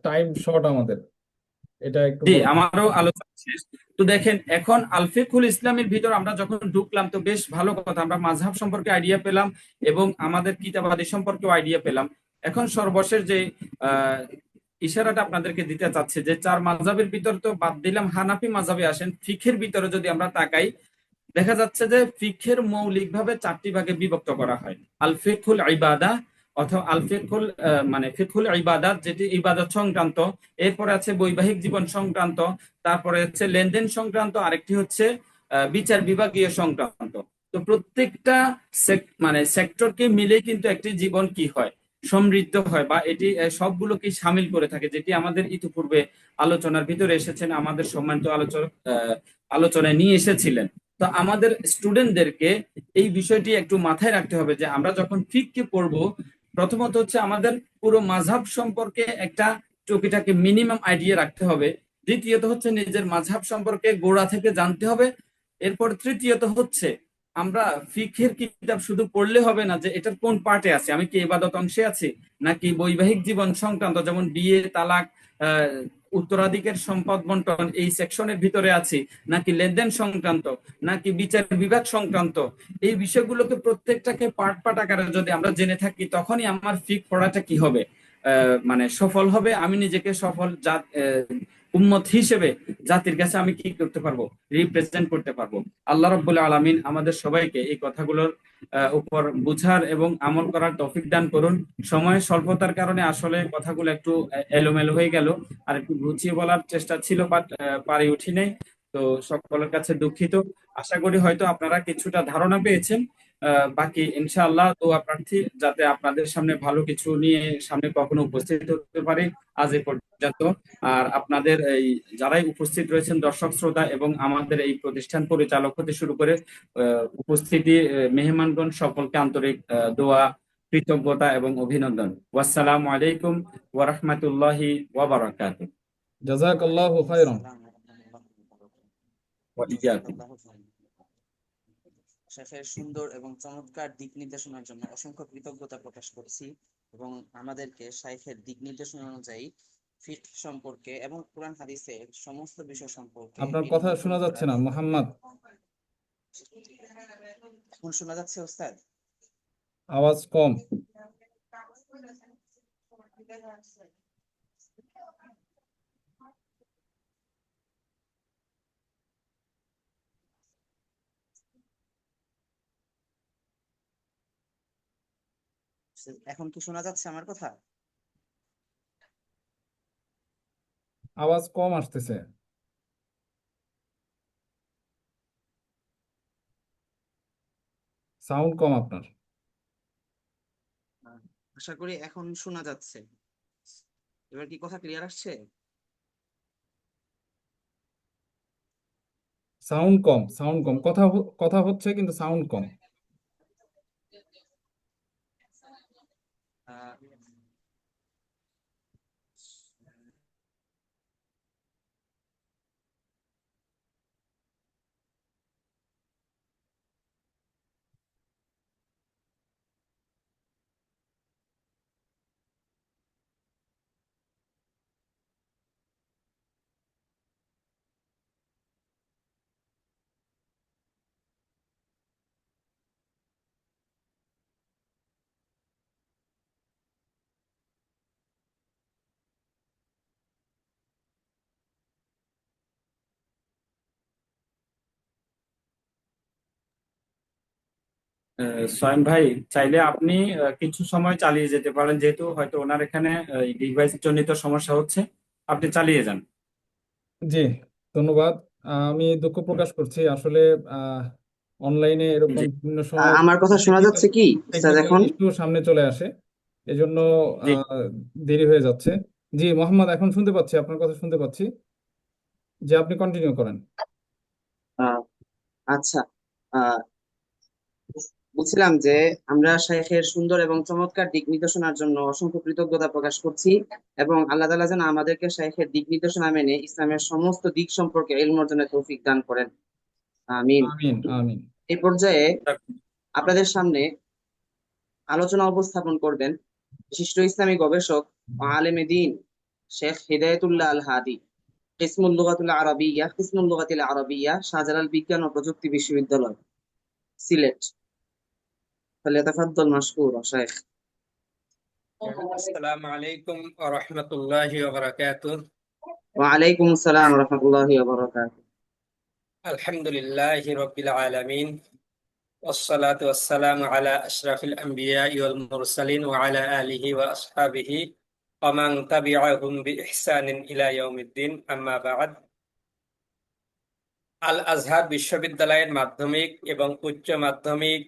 টাইম শর্ট আমাদের, এটা একটু জি, বলেন। আমারও আলোচনা শেষ। তো দেখেন, এখন আল ফিকহুল ইসলামের ভিতর আমরা যখন ঢুকলাম, তো বেশ ভালো কথা, আমরা মাযহাব সম্পর্কে আইডিয়া পেলাম এবং আমাদের কিতাবাদি সম্পর্কেও আইডিয়া পেলাম। এখন সর্বশেষ যে আহ ইশারাটা আপনাদেরকে দিতে চাচ্ছে, যে 4 মাযহাবের ভিতর তো বাদ দিলাম, হানাফি মাযহাবে আসেন, ফিকহের ভিতরে যদি আমরা তাকাই, দেখা যাচ্ছে যে ফিকহের মৌলিকভাবে 4টি ভাগে বিভক্ত করা হয়। আল ফিকহুল ইবাদা, অথবা আল ফিকহুল মানে ফিকহুল ইবাদাত, যেটি ইবাদত সংক্রান্ত। এরপরে আছে বৈবাহিক জীবন সংক্রান্ত, তারপরে হচ্ছে লেনদেন সংক্রান্ত, আরেকটি হচ্ছে বিচার বিভাগীয় সংক্রান্ত। তো প্রত্যেকটা মানে সেক্টরকে মিলে কিন্তু একটি জীবন কি হয়, সমৃদ্ধ হয়, বা এটি সবগুলোকে সামিল করে থাকে, যেটি আমাদের ইতিপূর্বে আলোচনার ভিতরে এসেছেন, আমাদের সম্মানিত আলোচনায় নিয়ে এসেছিলেন। তো আমাদের স্টুডেন্টদেরকে এই বিষয়টি একটু মাথায় রাখতে হবে যে আমরা যখন ফিককে পড়বো, প্রথমত হচ্ছে আমাদের পুরো মাযহাব সম্পর্কে একটা টুকিটাকি মিনিমাম আইডিয়া রাখতে হবে। দ্বিতীয়ত হচ্ছে নিজের মাযহাব সম্পর্কে গোড়া থেকে জানতে হবে। এরপর তৃতীয়ত হচ্ছে আমরা ফিকহের কিতাব শুধু পড়লে হবে না যে এটার কোন পার্টে আছে, আমি কি ইবাদত অংশে আছি, নাকি বৈবাহিক জীবন সংক্রান্ত যেমন বিয়ে, তালাক, উত্তরাধিকার, সম্পদ বন্টন এই সেকশনের ভিতরে আছি, নাকি লেনদেন সংক্রান্ত, নাকি বিচার বিভাগ সংক্রান্ত। এই বিষয়গুলোকে প্রত্যেকটাকে পার্ট পার্ট আকারে যদি আমরা জেনে থাকি, তখনই আমার ফিক পড়াটা কি হবে, মানে সফল হবে। আমি নিজেকে সফল উম্মত হিসেবে জাতির কাছে আমি কি করতে পারবো, রিপ্রেজেন্ট করতে পারবো। আল্লাহ রাব্বুল আলামিন আমাদের সবাইকে এই কথাগুলোর উপর বুঝার এবং আমল করার তৌফিক দান করুন। সময়ের স্বল্পতার কারণে আসলে কথাগুলো একটু এলোমেলো হয়ে গেল, আর একটু গুছিয়ে বলার চেষ্টা ছিল, বাট পারি উঠি নাই। তো সকলের কাছে দুঃখিত। আশা করি হয়তো আপনারা কিছুটা ধারণা পেয়েছেন। বাকি ইনশাআল্লাহ দোয়া প্রার্থী যাতে আপনাদের সামনে ভালো কিছু নিয়ে সামনে কখনো উপস্থিত হতে পারে। আজ এ পর্যন্ত। আর আপনাদের এই যারাই উপস্থিত রয়েছেন দর্শক শ্রোতা এবং আমাদের এই প্রতিষ্ঠান পরিচালক হতে শুরু করে উপস্থিতি মেহমানগণ, সকলকে আন্তরিক দোয়া, কৃতজ্ঞতা এবং অভিনন্দন। ওয়াসসালামু আলাইকুম ওয়া রাহমাতুল্লাহি ওয়া বারাকাতুহু। জাযাকাল্লাহু খাইরান। ওয়া ইয়্যাকুম। শেখের সুন্দর এবং চমৎকার দিক নির্দেশনার জন্য অসংখ্য কৃতজ্ঞতা প্রকাশ করছি, এবং আমাদেরকে শাইখের দিক নির্দেশনা অনুযায়ী ফিক সম্পর্কে এবং কোরআন হাদিসের সমস্ত বিষয় সম্পর্কে আপনার ইলম কথা অর্জন শোনা যাচ্ছে করার। না মোহাম্মদ, এখন শোনা যাচ্ছে ওস্তাদ? আওয়াজ কম। এখন কি শোনা যাচ্ছে আমার কথা? আওয়াজ কম আসতেছে। সাউন্ড কম আপনার। আশা করি এখন শোনা যাচ্ছে। এবার কি কথা ক্লিয়ার আসছে? সাউন্ড কম, সাউন্ড কম। কথা হচ্ছে কিন্তু সাউন্ড কম। আহ, সোয়েম ভাই, চাইলে আপনি কিছু সময় চালিয়ে যেতে পারেন, যেহেতু হয়তো ওনার এখানে ডিভাইস জনিত সমস্যা হচ্ছে। আপনি চালিয়ে যান। জি, ধন্যবাদ। আমি দুঃখ প্রকাশ করছি আসলে অনলাইনে এরকম জি বিভিন্ন সময় আমার কথা শোনা টেকনিক্যাল যাচ্ছে কি স্যার টেকনিক্যাল এখন? ইস্যু সামনে চলে আসে, এজন্য জি। দেরি হয়ে যাচ্ছে। জি মোহাম্মদ, এখন শুনতে পাচ্ছি, আপনার কথা শুনতে পাচ্ছি। যে আপনি কন্টিনিউ করেন। আহ, আচ্ছা, আহ, বলছিলাম যে আমরা শাইখের সুন্দর এবং চমৎকার দিক নির্দেশনার জন্য অসংখ্য কৃতজ্ঞতা প্রকাশ করছি, এবং আল্লাহ তাআলা যেন আমাদেরকে শাইখের দিক নির্দেশনা মেনে ইসলামের সমস্ত দিক সম্পর্কে ইলম অর্জনের তৌফিক দান করেন। আমিন। আমিন আমিন। এই পর্যায়ে আপনাদের সামনে আলোচনা উপস্থাপন করবেন বিশিষ্ট ইসলামী গবেষক ও আলেমে দ্বীন শেখ হিদায়াতুল্লাহ আল হাদি, কিসমুল লুগাতিল আরাবিয়া, শাহজালাল বিজ্ঞান ও প্রযুক্তি বিশ্ববিদ্যালয়, সিলেট। فليتفضل مشكورا شيخ. السلام عليكم ورحمة الله وبركاته. وعليكم السلام ورحمة الله وبركاته. الحمد لله رب العالمين، والصلاة والسلام على أشرف الأنبياء والمرسلين وعلى آله وأصحابه ومن تبعهم بإحسان إلى يوم الدين. أما بعد, আল আজহার বিশ্ববিদ্যালয়ের মাধ্যমিক এবং উচ্চ মাধ্যমিক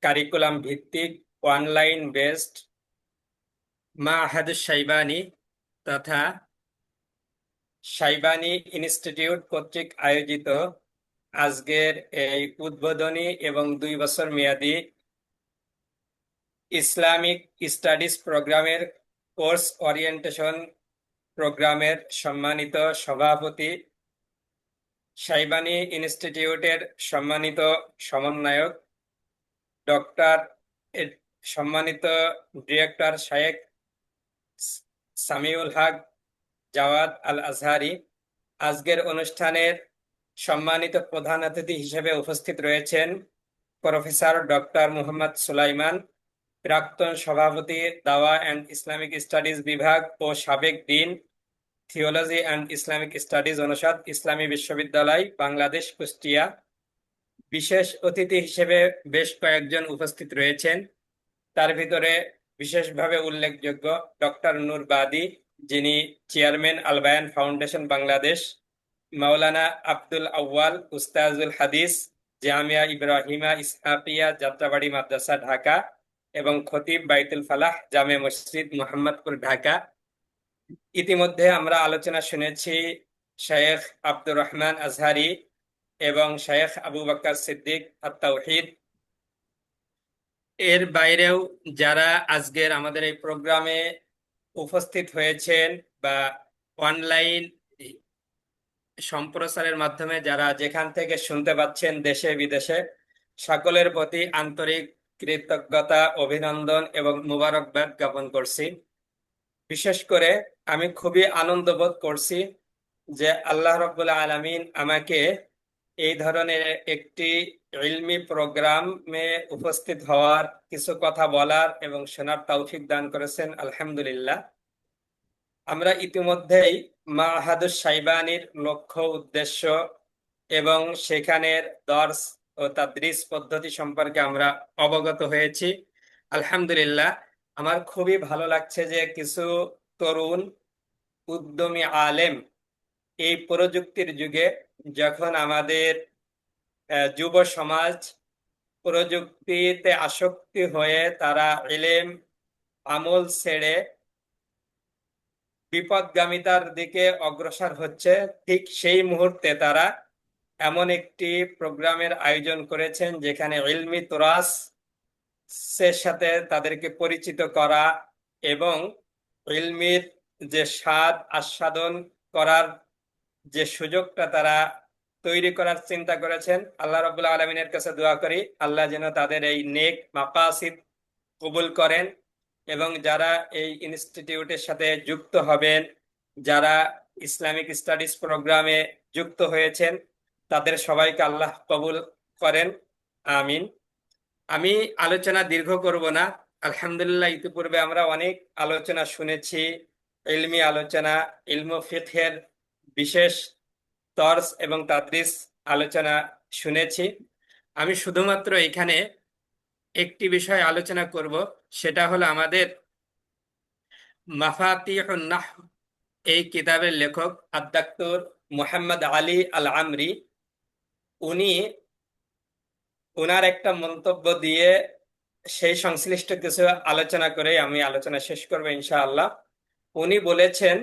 কারিকুলাম ভিত্তিক অনলাইন বেসড মাহাদুস শাইবানী তথা শাইবানী ইনস্টিটিউট কর্তৃক আয়োজিত আজকের এই উদ্বোধনী এবং 2 বছর মেয়াদী ইসলামিক স্টাডিজ প্রোগ্রামের কোর্স ওরিয়েন্টেশন প্রোগ্রামের সম্মানিত সভাপতি, শাইবানী ইনস্টিটিউটের সম্মানিত সমন্বয়ক ডক্টর সম্মানিত ডিরেক্টর শায়েখ সামিউল হক জাওয়াদ আল আজহারি, আজকের অনুষ্ঠানের সম্মানিত প্রধান অতিথি হিসেবে উপস্থিত রয়েছেন প্রফেসর ডক্টর মুহাম্মদ সুলাইমান, প্রাক্তন সভাপতি দাওয়া অ্যান্ড ইসলামিক স্টাডিজ বিভাগ ও সাবেক dean theology and Islamic studies অনুষদ, ইসলামী বিশ্ববিদ্যালয় বাংলাদেশ, কুষ্টিয়া। বিশেষ অতিথি হিসেবে বেশ কয়েকজন উপস্থিত রয়েছেন, তার ভিতরে বিশেষভাবে উল্লেখযোগ্য ডক্টর নূর বাদী, যিনি চেয়ারম্যান আল বায়ান ফাউন্ডেশন বাংলাদেশ, মাওলানা আব্দুল আউয়াল উস্তাজুল হাদিস, জামিয়া ইব্রাহিমা ইসহাকিয়া, যাত্রাবাড়ি মাদ্রাসা, ঢাকা এবং খতিব বাইতুল ফালাহ জামে মসজিদ, মোহাম্মদপুর, ঢাকা। ইতিমধ্যে আমরা আলোচনা শুনেছি শায়েখ আব্দুর রহমান আজহারি এবং শায়েখ আবু বকর সিদ্দিক আত-তাওহীদ। এর বাইরেও যারা আজকের আমাদের এই প্রোগ্রামে উপস্থিত হয়েছেন বা অনলাইন সম্প্রচারের মাধ্যমে যারা যেখান থেকে শুনতে পাচ্ছেন দেশে বিদেশে, সকলের প্রতি আন্তরিক কৃতজ্ঞতা, অভিনন্দন এবং মুবারকবাদ জ্ঞাপন করছি। বিশেষ করে আমি খুবই আনন্দ বোধ করছি যে আল্লাহ রাব্বুল আলামিন আমাকে এই ধরনের একটি ইলমি প্রোগ্রামে উপস্থিত হওয়ার, কিছু কথা বলার এবং শোনার তৌফিক দান করেছেন, আলহামদুলিল্লাহ। আমরা ইতিমধ্যেই মাহাদুস শাইবানীর লক্ষ্য, উদ্দেশ্য এবং সেখানের দর্স ও তাদরিস পদ্ধতি সম্পর্কে আমরা অবগত হয়েছি, আলহামদুলিল্লাহ। আমার খুবই ভালো লাগছে যে কিছু তরুণ উদ্যমী আলেম এই প্রযুক্তির যুগে, যখন আমাদের যুব সমাজ প্রযুক্তিতে আসক্তি হয়ে তারা ইলম আমল ছেড়ে বিপদগামিতার দিকে অগ্রসর হচ্ছে, ঠিক সেই মুহূর্তে তারা এমন একটি প্রোগ্রামের আয়োজন করেছেন যেখানে ইলমি তুরাসের সাথে তাদেরকে পরিচিত করা এবং ইলমির যে স্বাদ আস্বাদন করার যে সুযোগটা তারা তৈরি করার চিন্তা করেছেন। আল্লাহ রাব্বুল আলামিনের কাছে দোয়া করি আল্লাহ যেন তাদের এই নেক মাকাসিদ কবুল করেন এবং যারা এই ইনস্টিটিউটের সাথে যুক্ত হবেন, যারা ইসলামিক স্টাডিজ প্রোগ্রামে যুক্ত হয়েছেন, তাদের সবাইকে আল্লাহ কবুল করেন, আমিন। আমি আলোচনা দীর্ঘ করব না, আলহামদুলিল্লাহ। ইতিপূর্বে আমরা অনেক আলোচনা শুনেছি, ইলমি আলোচনা, ইলম ফিকহের বিশেষ দর্স এবং তাদরিস আলোচনা শুনেছি। আমি শুধুমাত্র এখানে একটি বিষয় আলোচনা করব, সেটা হলো আমাদের মাফাতিহুন নাহব এই কিতাবের লেখক আদ-ডাক্তার মুহাম্মদ আলী আল আমরি, উনি ওনার একটা মন্তব্য দিয়ে সেই সংশ্লিষ্ট কিছু আলোচনা করে আমি আলোচনা শেষ করব ইনশাআল্লাহ। উনি বলেছেন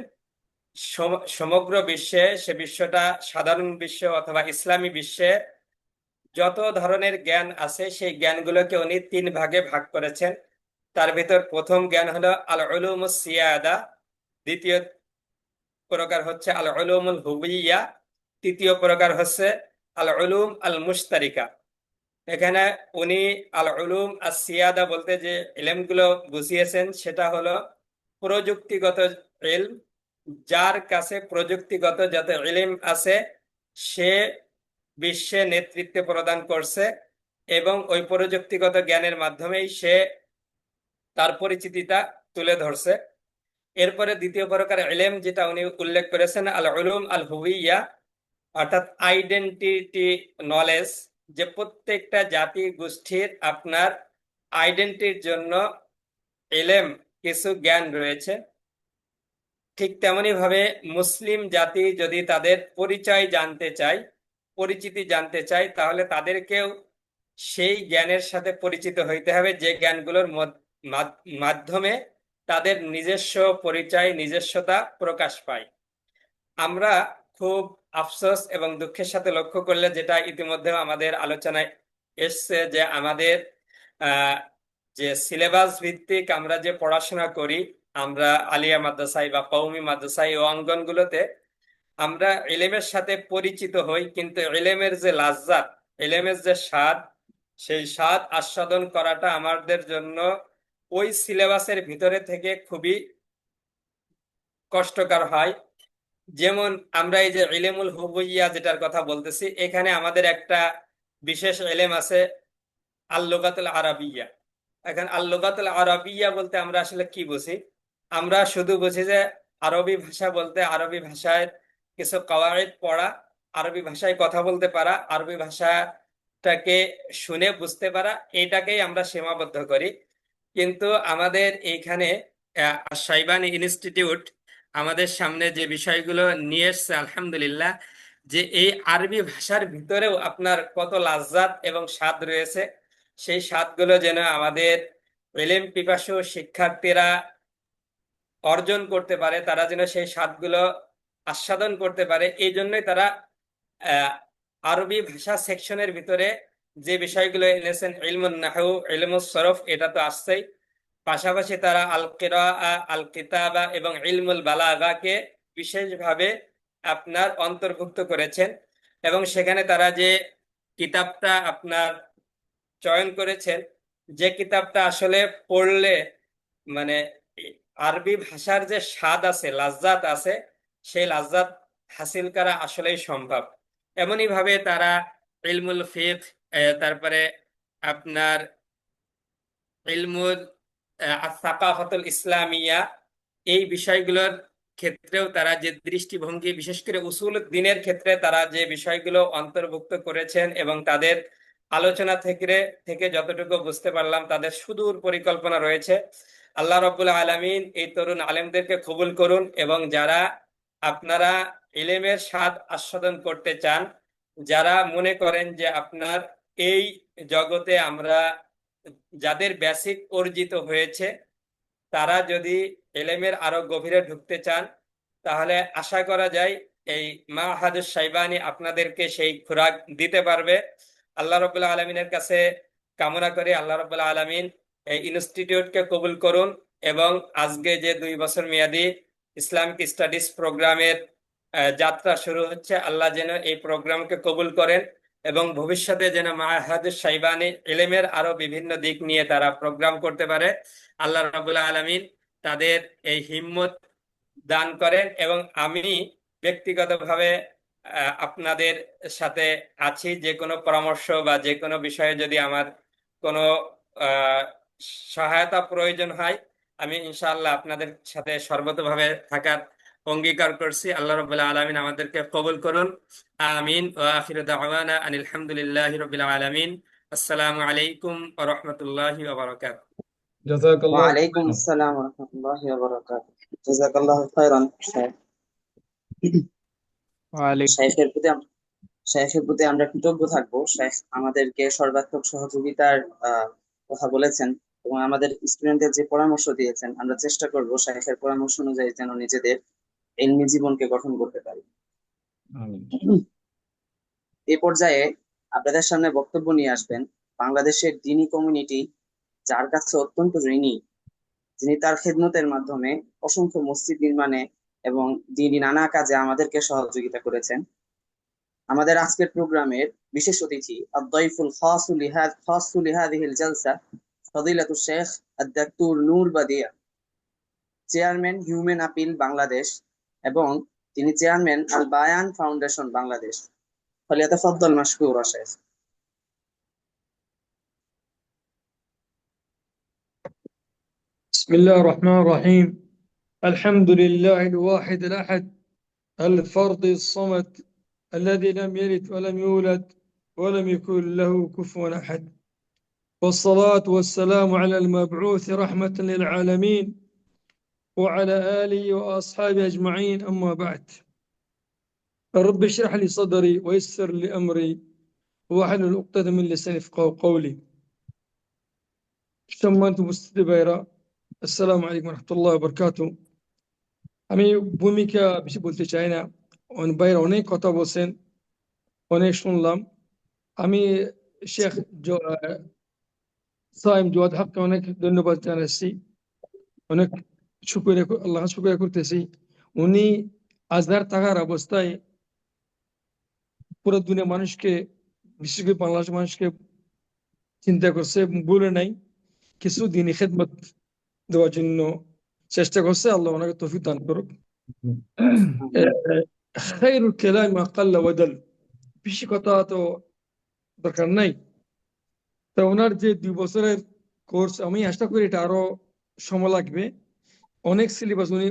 সমগ্র বিশ্বে, সে বিশ্বটা সাধারণ বিশ্ব অথবা ইসলামী বিশ্বে যত ধরনের জ্ঞান আছে সেই জ্ঞানগুলোকে উনি 3 ভাগে ভাগ করেছেন। তার ভিতর প্রথম জ্ঞান হলো আল উলুমুস সিয়াদা, দ্বিতীয় প্রকার হচ্ছে আল উলুমুল হুবিয়া, তৃতীয় প্রকার হচ্ছে আল উলুম আল মুশতারিকা। এখানে উনি আল উলুম আস সিয়াদা বলতে যে ইলমগুলো বুঝিয়েছেন সেটা হলো প্রযুক্তিগত ইলম, যার কাছে প্রযুক্তিগত যত ইলম আছে সে বিশ্বে নেতৃত্ব প্রদান করছে এবং ওই প্রযুক্তিগত জ্ঞানের মাধ্যমেই সে তার পরিচিতিটা তুলে ধরছে। এরপরে দ্বিতীয় প্রকার ইলম যেটা উনি উল্লেখ করেছেন আল উলুম আল হুবিয়া, অর্থাৎ আইডেন্টিটি নলেজ, যে প্রত্যেকটা জাতি গোষ্ঠীর আপনার আইডেন্টিটির জন্য ইলম কিছু জ্ঞান রয়েছে। ঠিক তেমনি ভাবে মুসলিম জাতি যদি তাদের পরিচয় জানতে চায়, পরিচিতি জানতে চায়, তাহলে তাদেরকেও সেই জ্ঞানের সাথে পরিচিত হইতে হবে যে জ্ঞানগুলোর মাধ্যমে তাদের নিজস্ব পরিচয়, নিজস্বতা প্রকাশ পায়। আমরা খুব আফসোস এবং দুঃখের সাথে লক্ষ্য করলে, যেটা ইতিমধ্যে আমাদের আলোচনায় এসছে, যে আমাদের যে সিলেবাস ভিত্তিক আমরা যে পড়াশোনা করি, আমরা আলিয়া মাদ্রাসায় বা কওমি মাদ্রাসায় ও অঙ্গনগুলোতে আমরা ইলমের সাথে পরিচিত হই, কিন্তু ইলমের যে লাজ্জাত, ইলমের যে স্বাদ, সেই স্বাদ আস্বাদন করাটা আমাদের জন্য ওই সিলেবাসের ভিতরে থেকে খুবই কষ্টকর হয়। যেমন আমরা এই যে ইলমুল হুবুইয়া যেটার কথা বলতেছি, এখানে আমাদের একটা বিশেষ ইলম আছে আল লুগাতুল আরাবিয়া। এখন আল লুগাতুল আরাবিয়া বলতে আমরা আসলে কি বুঝি? আমরা শুধু বুঝি যে আরবি ভাষা বলতে আরবি ভাষায় কিছু কাওয়াইদ পড়া, আরবি ভাষায় কথা বলতে পারা, আরবি ভাষাটাকে শুনে বুঝতে পারা, এটাকেই আমরা সীমাবদ্ধ করি। কিন্তু আমাদের এইখানে শাইবানি ইনস্টিটিউট আমাদের সামনে যে বিষয়গুলো নিয়ে এসছে, আলহামদুলিল্লাহ, যে এই আরবি ভাষার ভিতরেও আপনার কত লাজ্জাত এবং স্বাদ রয়েছে, সেই স্বাদগুলো যেন আমাদের ইলম পিপাসু শিক্ষার্থীরা অর্জন করতে পারে, তারা যেন সেই স্বাদগুলো আস্বাদন করতে পারে। এই জন্যই তারা আরবি ভাষা সেকশনের ভিতরে যে বিষয়গুলো এনেছেন, ইলমুন নাহু, ইলমুস সরফ, এটা তো আসছেই, পাশাপাশি তারা আল কিরাআ, আল কিতাবা এবং ইলমুল বালাগাকে বিশেষভাবে আপনার অন্তর্ভুক্ত করেছেন। এবং সেখানে তারা যে কিতাবটা আপনার চয়ন করেছেন, যে কিতাবটা আসলে পড়লে মানে আরবি ভাষার যে স্বাদ আছে, লাজ্জাত আছে, সেই লাজ্জাত হাসিল করা আসলেই সম্ভব। এমনই ভাবে তারা ইলমুল ফিকহ, তারপরে আপনার ইলমুল সাকাফাতুল ইসলামিয়া, এই বিষয়গুলোর ক্ষেত্রেও তারা যে দৃষ্টিভঙ্গি, বিশেষ করে উসুল দ্বীনের ক্ষেত্রে তারা যে বিষয়গুলো অন্তর্ভুক্ত করেছেন, এবং তাদের আলোচনা থেকে যতটুকু বুঝতে পারলাম, তাদের সুদূর পরিকল্পনা রয়েছে। আল্লাহ রাব্বুল আলামিন এই তরুণ আলেমদেরকে কবুল করুন, এবং যারা আপনারা ইলমের স্বাদ আস্বাদন করতে চান, যারা মনে করেন যে আপনার এই জগতে আমরা যাদের বেসিক অর্জিত হয়েছে, তারা যদি ইলমের আরো গভীরে ঢুকতে চান, তাহলে আশা করা যায় এই মাহাদুস শাইবানি আপনাদেরকে সেই খোরাক দিতে পারবে। আল্লাহ রাব্বুল আলামিনের কাছে কামনা করি আল্লাহ রাব্বুল আলামিন এই ইনস্টিটিউটকে কবুল করুন, এবং আজকে যে 2 বছর মেয়াদী ইসলামিক স্টাডিজ প্রোগ্রামের যাত্রা শুরু হচ্ছে, আল্লাহ যেন এই প্রোগ্রামকে কবুল করেন, এবং ভবিষ্যতে যেন মাহাদুস শাইবানি ইলমের আরো বিভিন্ন দিক নিয়ে তারা প্রোগ্রাম করতে পারে। আল্লাহ রাব্বুল আলামিন তাদের এই হিম্মত দান করেন। এবং আমি ব্যক্তিগতভাবে আপনাদের সাথে আছি, যে কোনো পরামর্শ বা যে কোনো বিষয়ে যদি আমার কোনো সহায়তা প্রয়োজন হয়, আমি ইনশাআল্লাহ আপনাদের সাথে সর্বতভাবে থাকার অঙ্গীকার করছি। আল্লাহ রাব্বুল আলামিন আমাদেরকে কবুল করুন, আমিন। ওয়া আখিরু দাওয়ানা আনিল হামদুলিল্লাহি রাব্বিল আলামিন। আসসালামু আলাইকুম ওয়া রাহমাতুল্লাহি ওয়া বারাকাতুহু। জাযাকাল্লাহ ওয়ালাইকুম আসসালাম ওয়া রাহমাতুল্লাহি ওয়া বারাকাতুহু। জাযাকাল্লাহু খাইরান। শাইখের প্রতি আমরা কৃতজ্ঞ থাকবো। শাইখ আমাদেরকে সর্বাত্মক সহযোগিতার কথা বলেছেন, এবং আমাদের স্টুডেন্টদের যে পরামর্শ দিয়েছেন, আমরা চেষ্টা করব শাইখের পরামর্শ অনুযায়ী যেন নিজেদের ইলমি জীবনকে গঠন করতে পারি। আমিন। এই পর্যায়ে আপনাদের সামনে বক্তব্য নিয়ে আসবেন বাংলাদেশের দ্বীনি কমিউনিটি, যার কাছে অত্যন্ত ঋণী, যিনি তার খেদমতের মাধ্যমে অসংখ্য মসজিদ নির্মাণে এবং দ্বীনি নানা কাজে আমাদেরকে সহযোগিতা করেছেন। আমাদের আজকের প্রোগ্রামের বিশেষ অতিথি আদ-দাইফুল খাসু লিহাদিহিল জালসা ফাদিলাতুশ শেখ আদ-দাক্তুর নূর বাদিয়া, চেয়ারম্যান হিউম্যান আপিল বাংলাদেশ, এবং তিনি চেয়ারম্যান আল বায়ান ফাউন্ডেশন বাংলাদেশ। ফালিয়াতাফাদ্দাল মাশকুরা শেখ। بسم الله الرحمن الرحيم. الحمد لله الواحد الأحد الفرد الصمد الذي لم يلد ولم يولد ولم يكن له كفوا أحد، والصلاة والسلام على المبعوث رحمة للعالمين وعلى آله وأصحابه أجمعين، أما بعد. رب اشرح لي صدري ويسر لي أمري واحلل عقدة من لساني يفقهوا قولي. ثم أنتم مستدبيرا، আসসালামু আলাইকুম রহমতুল্লাহ বরকাতু। আমি ভূমিকা বেশি বলতে চাই না, ভাইয়ের অনেক কথা বলছেন, অনেক শুনলাম। আমি শেখ সাইম জওয়াদ হককে অনেক ধন্যবাদ জানাচ্ছি, অনেক শুকরিয়া, আল্লাহ শুকরিয়া করতেছি। উনি আজহার থাকার অবস্থায় পুরো দুনিয়া মানুষকে, বিশেষ করে বাংলাদেশ মানুষকে চিন্তা করছে, বলে নাই কিছু দিনই খেদমত দেওয়ার জন্য চেষ্টা করছে। আল্লাহ ওনাকে তৌফিক দান করুক। খায়রুল কালাম মা কাল্লা ওয়া দাল, বেশি কথা তো দরকার নাই। তো ওনার যে 2 বছরের কোর্স, আমি আশা করি এটা আরো সময় লাগবে। অনেক সিলেবাস উনি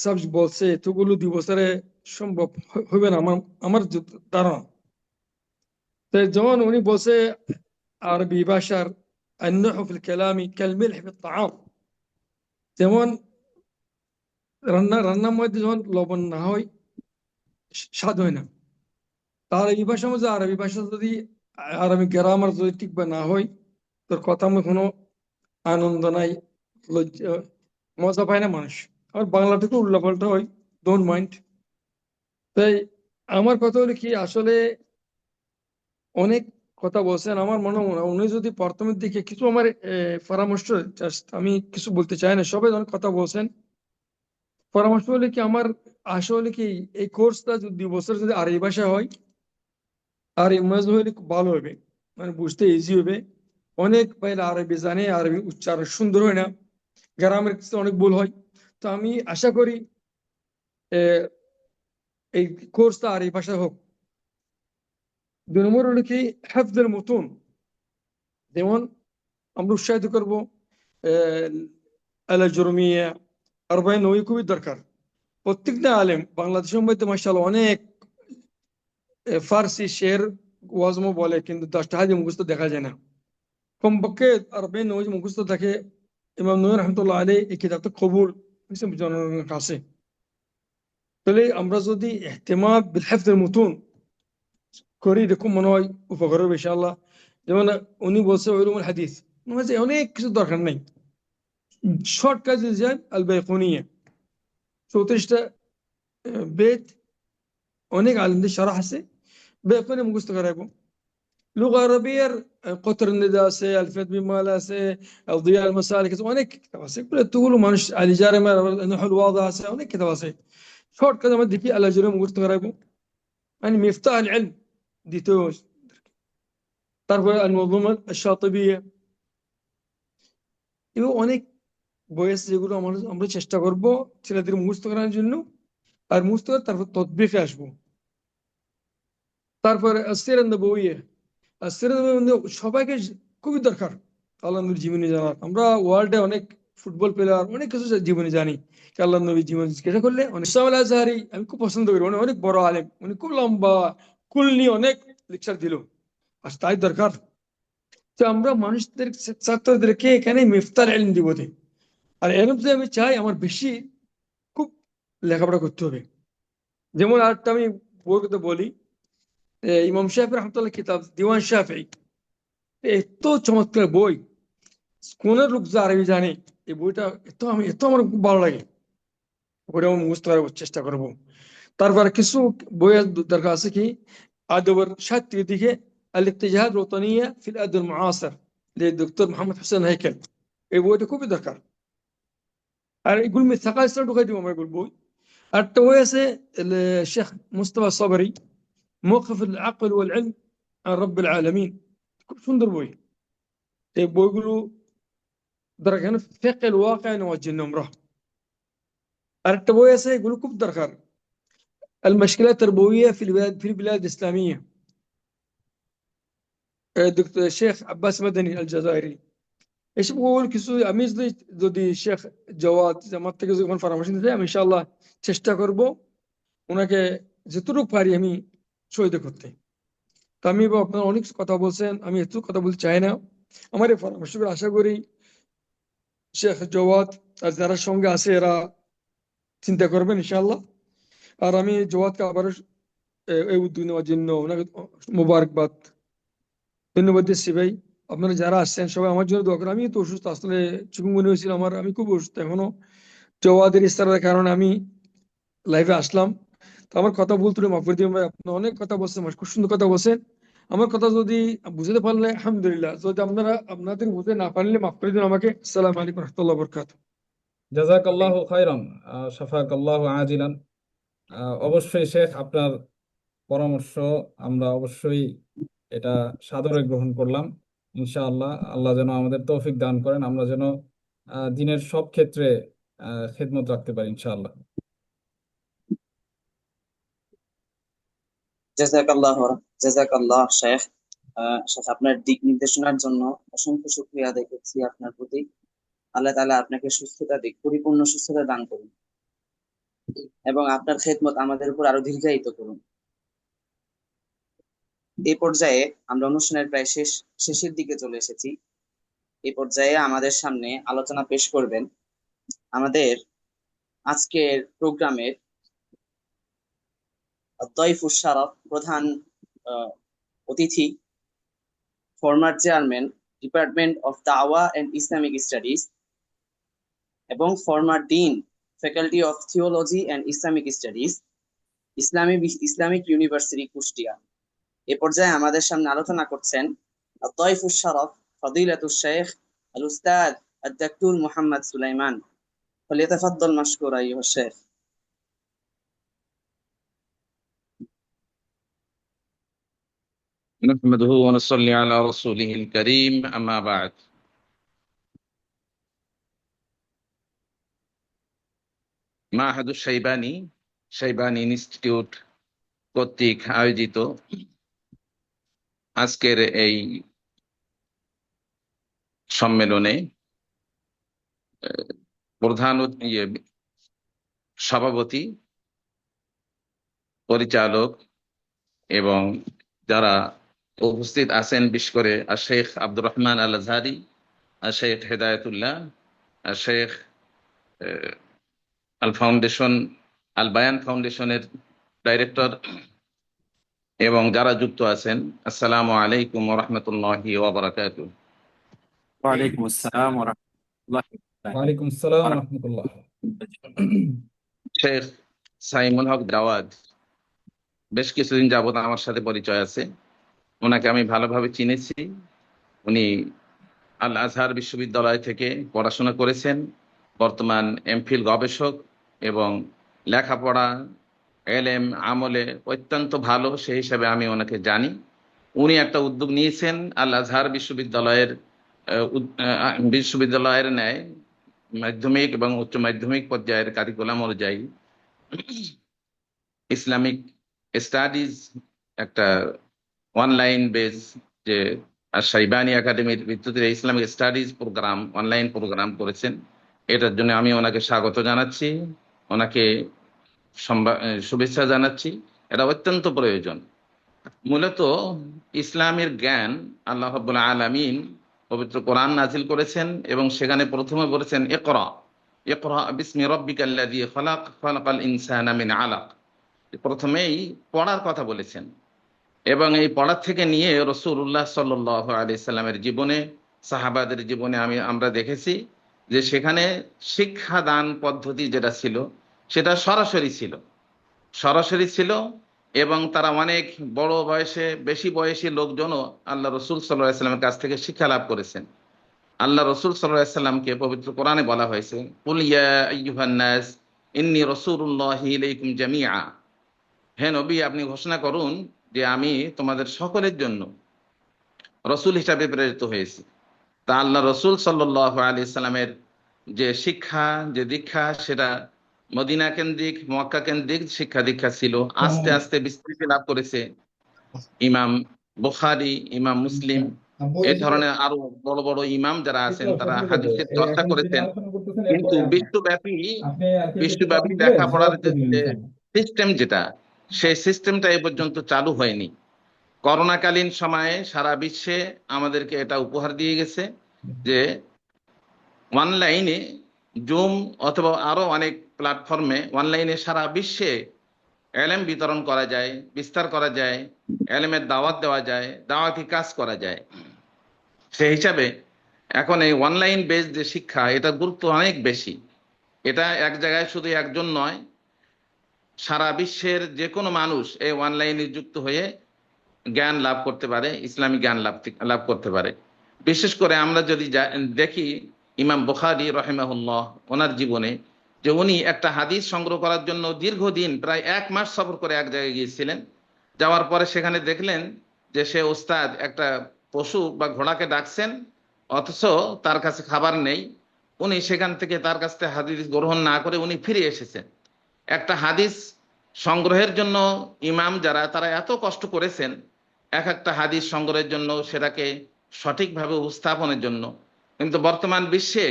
সাবজেক্ট বলছে, এতগুলো 2 বছরে সম্ভব হবে না আমার আমার ধারণা। তো যেমন উনি বলছে আরবি ভাষার النحو في الكلام كالملح في الطعام, যেমন রান্নার মধ্যে যখন লবণ না হয় স্বাদ হয় না, তার এই ভাষার মধ্যে আরবি ভাষা যদি, আরবি গ্রামার যদি ঠিক বা না হয়, তোর কথা মধ্যে কোনো আনন্দ নাই, মজা পায় না মানুষ। আর বাংলাটাকে উল্টাপাল্টা হয়, ডোন্ট মাইন্ড। তাই আমার কথা হলো কি, আসলে অনেক কথা বলছেন, আমার মনে হয় উনি যদি প্রথমের দিকে কিছু, আমার পরামর্শ, জাস্ট আমি কিছু বলতে চাই না, সবাই অনেক কথা বলছেন। পরামর্শ হলে কি, আমার আসলে কি এই কোর্সটা যদি 2 বছর যদি আরবি ভাষা হয় আর ইংরেজ হলে খুব ভালো হবে, মানে বুঝতে ইজি হবে। অনেক বাইরে আরবি জানে, আরবি উচ্চারণ সুন্দর হয় না, গ্রামের কিছু অনেক ভুল হয়। তো আমি আশা করি এই কোর্সটা আরবি ভাষা হোক। 2 নম্বর হলো কি, হাফজুল মুতুন, যেমন আমরা উৎসাহিত করবো আল জুরুমিয়া, আরবাইন নবী খুবই দরকার। প্রত্যেকটা আলেম বাংলাদেশের মধ্যে মাশাআল্লাহ অনেক ফার্সি শের ওয়াজমো বলে, কিন্তু 10টা হাদিস মুখস্থ দেখা যায় না। কমপক্ষে আরবাইন নবী মুখস্থ থাকে। ইমাম নবী রহমতুল্লাহ আলাইহি এই কিতাবটা কবুল জনগণের কাছে। তাহলে আমরা যদি ইহতিমাম বিল হিফজ মুতুন করি, এরকম মনে হয় উপকার হবে ইনশাআল্লাহ। যেমন উনি বলছে উলুমুল হাদিস, অনেক কিছু দরকার নেই, শর্ট কাজ যান আল বাইকুনিয়া, 34টা বেদ, অনেক আলেমদের শরহ আছে, বাইকুনিয়া মুখস্থ করাবো। লুগা আরবিয়ার কতর নিদা আছে, আলফাত বিমাল আছে, দিয়া আল মাসালিক আছে, অনেক কিতাব আছে। এতগুলো মানুষ আলি জারেমার নাহুল ওয়াদা আছে, অনেক কিতাব আছে। শর্ট কাজ আমরা দেখি আল্লাহ জুড়ে মুখস্থ করাবো, মানে মিফতাহ আল ইলম দিতে। তারপরে আল মানজুমা আশ-শাতিবিয়া, এবং অনেক বই আছে যেগুলো আমরা চেষ্টা করব ছেলেদের মুখস্থ করার জন্য। আর মুখস্থ করে তারপর তদবিকে আসবো। তারপরে আসসিরা নবওয়িয়া, আসসিরা নবওয়িয়া সবাইকে খুবই দরকার আল্লাহ নবীর জীবনী জানার। আমরা ওয়ার্ল্ডে অনেক ফুটবল প্লেয়ার, অনেক কিছু জীবনী জানি, আল্লাহ নবীর জীবন জিজ্ঞাসা করলে অনেক। ইসলাম আজহারি আমি খুব পছন্দ করি, অনেক বড় আলেম, উনি খুব লম্বা কুল নিয়ে অনেক লেকচার দিল, আর তাই দরকার। তো আমরা মানুষদের, ছাত্রদেরকে এখানে মিফতার ইলম দিব। আর এরকম যে আমি চাই আমার বেশি খুব লেখাপড়া করতে হবে। যেমন আরেকটা আমি বই কথা বলি, ইমাম শাফি রহমতুল্লাহ কিতাব দিওয়ান শাফি, এত চমৎকার বই, কোন লোক যে আরবি জানে এই বইটা, এত আমার খুব ভালো লাগে, বইটা আমি মুখস্থ করার চেষ্টা করবো। তারপরে কিছু বইয়ের দরকার আছে কি, আদবের সাহিত্যের দিকে আল-ইত্তিজাহাদ ওয়াতানিয়া ফিল আদব মুআসির, ডক্টর মোহাম্মদ হোসেন হাইকেল, এই বইটা খুবই দরকার। আর এগুলো থাকা ইসলাম ঢুকাই দিব আমরা এগুলো বই। আরেকটা বই আছে الشيخ مصطفى صبري, موقف العقل والعلم عن رب العالمين, খুব সুন্দর বই। এই বইগুলো দরকার, فقه الواقع নেওয়ার জন্য আমরা। আরেকটা বই আছে, এগুলো খুব দরকার, المشكلات التربوية في البلاد الإسلامية, دكتور الشيخ عباس مدني الجزائري। এসব বই কিছু আমি যদি শেখ জওয়াদ আমার থেকে যখন পরামর্শ নিতে, আমি ইনশাআল্লাহ চেষ্টা করব ওনাকে যতটুকু পারি আমি সহায়তা করতে। তো আমি আপনারা অনেক কথা বলছেন, আমি এত কথা বলতে চাই না। আমার এই পরামর্শগুলো আশা করি শেখ জওয়াদ আর যারা সঙ্গে আছে এরা চিন্তা করবেন ইনশাআল্লাহ। আর আমি জওয়াদকে আবারও এই উদ্যোগ নেওয়ার জন্য ওনাকে মোবারকবাদ, ধন্যবাদ দিচ্ছি ভাই। আপনারা যারা আসছেন সবাই আমার জন্য দোয়া করেন। আমি তো অসুস্থ, আসলে চিকুনগুনি হয়েছিল আমার, আমি খুব অসুস্থ এখনো। জওয়াদের ইস্তারার কারণে আমি লাইভে আসলাম। তো আমার কথা ভুল ত্রুটি মাফ করে দিবেন ভাই, আপনি অনেক কথা বলছেন, খুব সুন্দর কথা বলছেন। আমার কথা যদি বুঝতে পারলে আলহামদুলিল্লাহ, যদি আপনাদের বুঝতে না পারলে মাফ করে দিন আমাকে। আসসালামু আলাইকুম রহমতুল্লাহ বরকাত। জাজাকাল্লাহু খাইরান, শাফাকাল্লাহু আজিলান। অবশ্যই শেখ, আপনার পরামর্শ আমরা অবশ্যই এটা সাদরে গ্রহণ করলাম। ইনশাআল্লাহ আল্লাহ যেন আমাদের তৌফিক দান করেন, আমরা যেন দিনের সব ক্ষেত্রে খেদমত রাখতে পারি ইনশাআল্লাহ। জাযাকাল্লাহ জাযাকাল্লাহ শেখ। শেখ, আপনার দিক নির্দেশনার জন্য অসংখ্য শুকরিয়া আদায় করছি আপনার প্রতি। আল্লাহ তাআলা আপনাকে সুস্থতা দিক, পরিপূর্ণ সুস্থতা দান করুন এবং আপনার খেদমত আমাদের উপর আরো দীর্ঘায়িত করুন। এই পর্যায়ে আমরা অনুষ্ঠানের প্রায় শেষের দিকে চলে এসেছি। এই পর্যায়ে আমাদের সামনে আলোচনা পেশ করবেন আমাদের আজকের প্রোগ্রামের দয়ফুস শারফ, প্রধান অতিথি, ফরমার চেয়ারম্যান, ডিপার্টমেন্ট অফ দাওয়া এন্ড ইসলামিক স্টাডিজ এবং former dean, faculty of theology and Islamic studies, Islamic university Kushtia. এ পর্যায়ে আমাদের সামনে আলোচনা করছেন দয়ফুস শারফ ফদিলাতুশ শাইখ আল উস্তাদ الدكتور محمد سليمان، فليتفضل مشكورا أيها الشيخ. نحمده ونصلي على رسوله الكريم أما بعد. মাহাদুস শাইবানী ইনস্টিটিউট কর্তৃক আয়োজিত আজকের এই সম্মেলনে প্রধান সভাপতি, পরিচালক এবং যারা উপস্থিত আছেন, বিশেষ করে শেখ আব্দুর রহমান আল আজহারি, শেখ হেদায়েতুল্লাহ, শেখ আল বায়ান ফাউন্ডেশনের ডাইরেক্টর এবং যারা যুক্ত আছেন, আসসালামু আলাইকুম ওয়া রাহমাতুল্লাহি ওয়া বারাকাতুহু। ওয়ালাইকুম আসসালাম ওয়া রাহমাতুল্লাহি ওয়ালাইকুম আসসালাম ওয়া রাহমাতুল্লাহ। শেখ সাইমুল হক জাওয়াদ বেশ কিছুদিন যাবত আমার সাথে পরিচয় আছে, ওনাকে আমি ভালোভাবে চিনেছি। উনি আল আজহার বিশ্ববিদ্যালয় থেকে পড়াশোনা করেছেন, বর্তমান এমফিল গবেষক এবং লেখাপড়া এলএম আমলে অত্যন্ত ভালো, সেই হিসাবে আমি ওনাকে জানি। উনি একটা উদ্যোগ নিয়েছেন আল আজহার বিশ্ববিদ্যালয়ের ন্যায় মাধ্যমিক এবং উচ্চ মাধ্যমিক পর্যায়ের কারিকুলাম অনুযায়ী ইসলামিক স্টাডিজ একটা অনলাইন বেস, যে শাইবানী একাডেমির ভিত্তিতে Islamic studies program, online program করেছেন। এটার জন্য আমি ওনাকে স্বাগত জানাচ্ছি, ওনাকে শুভেচ্ছা জানাচ্ছি। এটা অত্যন্ত প্রয়োজন। মূলত ইসলামের জ্ঞান আল্লাহ রাব্বুল আলামিন পবিত্র কোরআন নাজিল করেছেন এবং সেখানে প্রথমে বলেছেন ইকরা বিসমি রাব্বিকাল্লাযী খালাক খালাকাল ইনসানা মিন আলাক। প্রথমেই পড়ার কথা বলেছেন এবং এই পড়ার থেকে নিয়ে রাসূলুল্লাহ সাল্লাল্লাহু আলাইহি সাল্লামের জীবনে, সাহাবাদের জীবনে আমরা দেখেছি যে সেখানে শিক্ষাদান পদ্ধতি যেটা ছিল সেটা সরাসরি ছিল এবং তারা অনেক বড় বয়সে, বেশি বয়সী লোকজনও আল্লাহ রসুল সাল্লাল্লাহু আলাইহি সাল্লামের কাছ থেকে শিক্ষা লাভ করেছেন। আল্লাহ রসুল সাল্লাল্লাহু আলাইহি সাল্লামকে পবিত্র কোরআনে বলা হয়েছে, কুল ইয়া আইয়ুহান নাস ইন্নী রাসূলুল্লাহি ইলাইকুম জামিআ, হে নবী আপনি ঘোষণা করুন যে আমি তোমাদের সকলের জন্য রসুল হিসাবে প্রেরিত হয়েছি। তা আল্লাহ রসুল সাল্লাল্লাহু আলাইহি সাল্লামের যে শিক্ষা, যে দীক্ষা, সেটা মদিনা কেন্দ্রিক, মক্কা কেন্দ্রিক শিক্ষা দীক্ষা ছিল। আস্তে আস্তে বিস্তৃতি লাভ করেছে। ইমাম বুখারী, ইমাম মুসলিম, এই ধরনের আরো বড় বড় ইমাম যারা আছেন তারা হাদিসের চর্চা করেছেন, কিন্তু বিশ্বব্যাপী লেখাপড়ার যে সিস্টেম, যেটা সেই সিস্টেমটা এ পর্যন্ত চালু হয়নি। করোনাকালীন সময়ে সারা বিশ্বে আমাদেরকে এটা উপহার দিয়ে গেছে যে অনলাইনে জুম অথবা আরো অনেক প্ল্যাটফর্মে অনলাইনে সারা বিশ্বে এলেম বিতরণ করা যায়, বিস্তার করা যায়, এলেমের দাওয়াত দেওয়া যায়, দাওয়াতি কাজ করা যায়। সেই হিসাবে এখন এই অনলাইন বেস যে শিক্ষা, এটা গুরুত্ব অনেক বেশি। এটা এক জায়গায় শুধু একজন নয়, সারা বিশ্বের যে কোনো মানুষ এই অনলাইনে যুক্ত হয়ে জ্ঞান লাভ করতে পারে, ইসলামী জ্ঞান লাভ করতে পারে। বিশেষ করে আমরা যদি দেখি ইমাম বুখারী রাহিমাহুল্লাহ ওনার জীবনে, যে উনি একটা হাদিস সংগ্রহ করার জন্য দীর্ঘদিন প্রায় 1 মাস সফর করে এক জায়গায় গিয়েছিলেন। যাওয়ার পরে সেখানে দেখলেন যে সে ওস্তাদ একটা পশু বা ঘোড়াকে ডাকছেন, অথচ তার কাছে খাবার নেই। উনি সেখান থেকে তার কাছ থেকে হাদিস গ্রহণ না করে উনি ফিরে এসেছেন। একটা হাদিস সংগ্রহের জন্য ইমাম যারা, তারা এত কষ্ট করেছেন এক একটা হাদিস সংগ্রহের জন্য, সেটাকে সঠিকভাবে উপস্থাপনের জন্য। কিন্তু বর্তমান বিশ্বে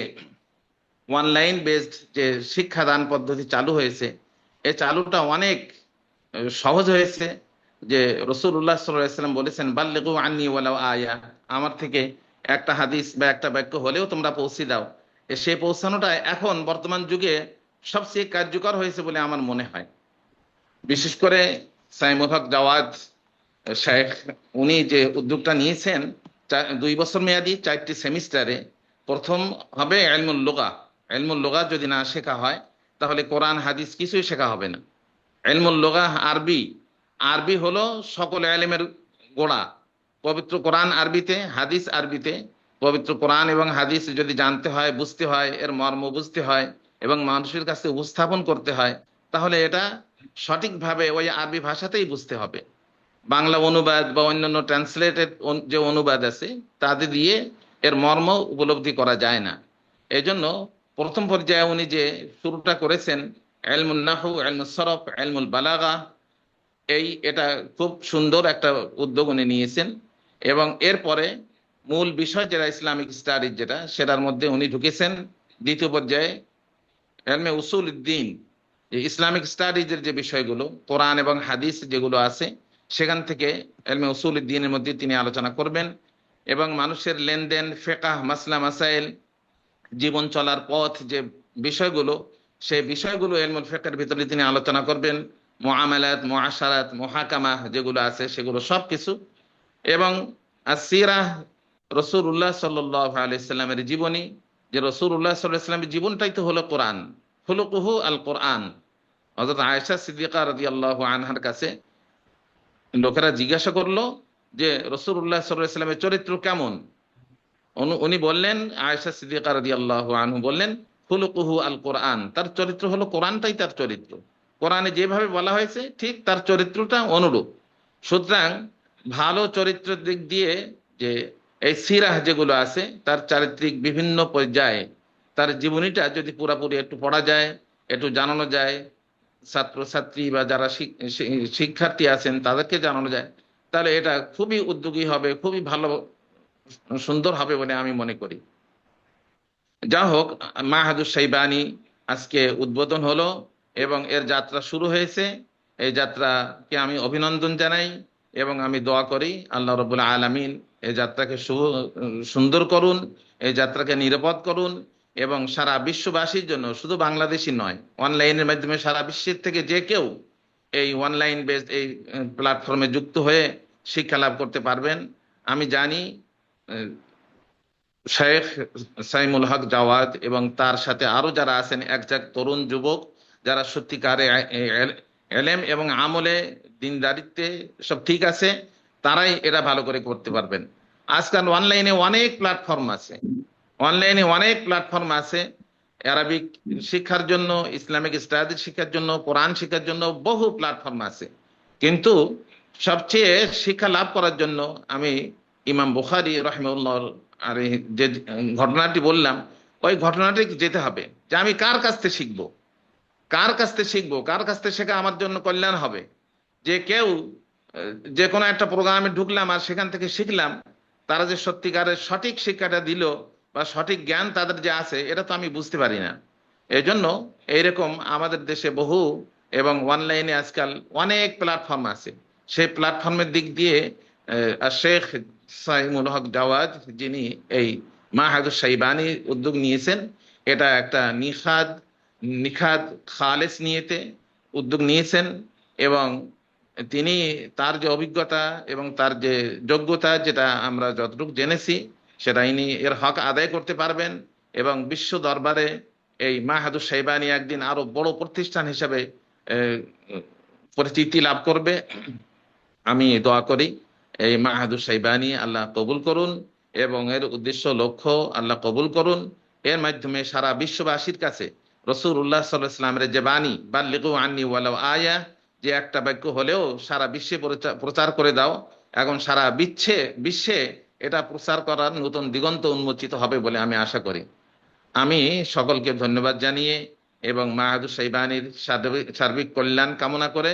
অনলাইন বেসড যে শিক্ষাদান পদ্ধতি চালু হয়েছে, এই চালুটা অনেক সহজ হয়েছে। যে রাসূলুল্লাহ সাল্লাল্লাহু আলাইহি ওয়াসাল্লাম বলেছেন, বাল্লিগু আন্নী ওয়ালাউ আয়া, আমার থেকে একটা হাদিস বা একটা বাক্য হলেও তোমরা পৌঁছে দাও। সেই পৌঁছানোটা এখন বর্তমান যুগে সবচেয়ে কার্যকর হয়েছে বলে আমার মনে হয়। বিশেষ করে সাইমুল হক জাওয়াদ শেখ, উনি যে উদ্যোগটা নিয়েছেন, 2 বছর মেয়াদি 4টি সেমিস্টারে, প্রথম হবে ইলমুল লুগা। ইলমুল লুগা যদি না শেখা হয় তাহলে কোরআন হাদিস কিছুই শেখা হবে না। ইলমুল লুগা আরবি, আরবি হলো সকল ইলমের গোড়া। পবিত্র কোরআন আরবিতে, হাদিস আরবিতে। পবিত্র কোরআন এবং হাদিস যদি জানতে হয়, বুঝতে হয়, এর মর্ম বুঝতে হয় এবং মানুষের কাছে উপস্থাপন করতে হয়, তাহলে এটা সঠিকভাবে ওই আরবি ভাষাতেই বুঝতে হবে। বাংলা অনুবাদ বা অন্যান্য ট্রান্সলেটেড যে অনুবাদ আছে তাদের দিয়ে এর মর্ম উপলব্ধি করা যায় না। এই জন্য প্রথম পর্যায়ে উনি যে শুরুটা করেছেন, ইলমুন নাহু, ইলমুস সরফ, ইলমুল বালাগা, এটা খুব সুন্দর একটা উদ্যোগ উনি নিয়েছেন। এবং এরপরে মূল বিষয় যেটা ইসলামিক স্টাডিজ, সেটার মধ্যে উনি ঢুকেছেন দ্বিতীয় পর্যায়ে ইলমে উসুলুদ্দিন। ইসলামিক স্টাডিজের যে বিষয়গুলো, কোরআন এবং হাদিস যেগুলো আছে, সেখান থেকে ইলমে উসুলুদ্দিনের মধ্যে তিনি আলোচনা করবেন। এবং মানুষের লেনদেন, ফিকহ, মাসলা মাসাইল, জীবন চলার পথ যে বিষয়গুলো, সেই বিষয়গুলো ইলমুল ফিকহের ভিতরে তিনি আলোচনা করবেন। মুআমালাত, মুআশারাত, মুহাকামা যেগুলো আছে সেগুলো সবকিছু। এবং আসসিরাহ, রাসূলুল্লাহ সাল্লাল্লাহু আলাইহি সাল্লামের জীবনী, যে রাসূলুল্লাহ সাল্লাল্লাহু আলাইহি সাল্লামের জীবনটাই তো হলো কোরআন, খুলুকুহু আল কোরআন। হযরত আয়েশা সিদ্দিকা রাদিয়াল্লাহু আনহার কাছে লোকেরা জিজ্ঞাসা করলো যে রাসূলুল্লাহ সাল্লাল্লাহু আলাইহি সাল্লামের চরিত্র কেমন। উনি বললেন, আয়েশা সিদ্দিকা রাদিয়াল্লাহু আনহু বললেন, খুলুকুহু আল কোরআন, তার চরিত্র হলো কোরআনটাই তার চরিত্র। কোরআনে যেভাবে বলা হয়েছে ঠিক তার চরিত্রটা অনুরূপ। সুতরাং ভালো চরিত্রের দিক দিয়ে যে এই সিরাহ যেগুলো আছে, তার চারিত্রিক বিভিন্ন পর্যায়ে তার জীবনীটা যদি পুরাপুরি একটু পড়া যায়, একটু জানানো যায়, ছাত্রছাত্রী বা যারা শিক্ষার্থী আছেন তাদেরকে জানানো যায়, তাহলে এটা খুবই উদ্যোগী হবে, খুবই ভালো সুন্দর হবে বলে আমি মনে করি। যা হোক, মাহাদুস শাইবানী আজকে উদ্বোধন হলো এবং এর যাত্রা শুরু হয়েছে। এই যাত্রাকে আমি অভিনন্দন জানাই এবং আমি দোয়া করি আল্লাহ রাব্বুল আলামিন এই যাত্রাকে সুন্দর করুন, এই যাত্রাকে নিরাপদ করুন এবং সারা বিশ্ববাসীর জন্য, শুধু বাংলাদেশি নয়, অনলাইনের মাধ্যমে সারা বিশ্বের থেকে যে কেউ এই অনলাইন বেসড এই প্ল্যাটফর্মে যুক্ত হয়ে শিক্ষা লাভ করতে পারবেন। আমি জানি শেখ সাইমুল হক জাওয়াদ এবং তার সাথে আরো যারা আছেন, একজাক তরুণ যুবক যারা সত্যিকারে এলেম এবং আমলে, দিনদারিত্বে সব ঠিক আছে, তারাই এটা ভালো করে করতে পারবেন। আজকাল অনলাইনে অনেক প্ল্যাটফর্ম আছে, আরবিক শিক্ষার জন্য, ইসলামিক স্টাডিজ শিক্ষার জন্য, কোরআন শিক্ষার জন্য বহু প্ল্যাটফর্ম আছে। কিন্তু সবচেয়ে শিক্ষা লাভ করার জন্য আমি ইমাম বুখারী রাহিমাহুল্লাহ আর যে ঘটনাটি বললাম, ওই ঘটনাটি যেতে হবে যে আমি কার কাছ থেকে শিখবো, কার কাছ থেকে শেখা আমার জন্য কল্যাণ হবে। যে কেউ যে কোনো একটা প্রোগ্রামে ঢুকলাম আর সেখান থেকে শিখলাম, তারা যে সত্যিকারের সঠিক শিক্ষাটা দিল বা সঠিক জ্ঞান তাদের যে আছে, এটা তো আমি বুঝতে পারি না। এই জন্য এইরকম আমাদের দেশে বহু এবং অনলাইনে আজকাল অনেক প্ল্যাটফর্ম আছে। সেই প্ল্যাটফর্মের দিক দিয়ে শেখ সাইমুল হক জাওয়াদ, যিনি এই মাহাদুস শাইবানী উদ্যোগ নিয়েছেন, এটা একটা নিখাদ খালেস নিয়েতে উদ্যোগ নিয়েছেন। এবং তিনি তার যে অভিজ্ঞতা এবং তার যে যোগ্যতা, যেটা আমরা যতটুকু জেনেছি, সেটা ইনি এর হক আদায় করতে পারবেন এবং বিশ্ব দরবারে এই মাহাদুস সাইবানী একদিন আরো বড় প্রতিষ্ঠান হিসেবে পরিচিতি লাভ করবে। আমি দোয়া করি এই মাহাদুস সাইবানী আল্লাহ কবুল করুন এবং এর উদ্দেশ্য লক্ষ্য আল্লাহ কবুল করুন। এর মাধ্যমে সারা বিশ্ববাসীর কাছে রাসূলুল্লাহ সাল্লাল্লাহু আলাইহি ওয়াসাল্লামের যে বাণী বাল্লিগু আন্নি ওয়ালাউ আয়া, যে একটা বাক্য হলেও সারা বিশ্বে প্রচার করে দাও, এখন সারা বিশ্বে এটা প্রচার করার নতুন দিগন্ত উন্মোচিত হবে বলে আমি আশা করি। আমি সকলকে ধন্যবাদ জানিয়ে এবং মাহাদুস সাইবানীর সার্বিক কল্যাণ কামনা করে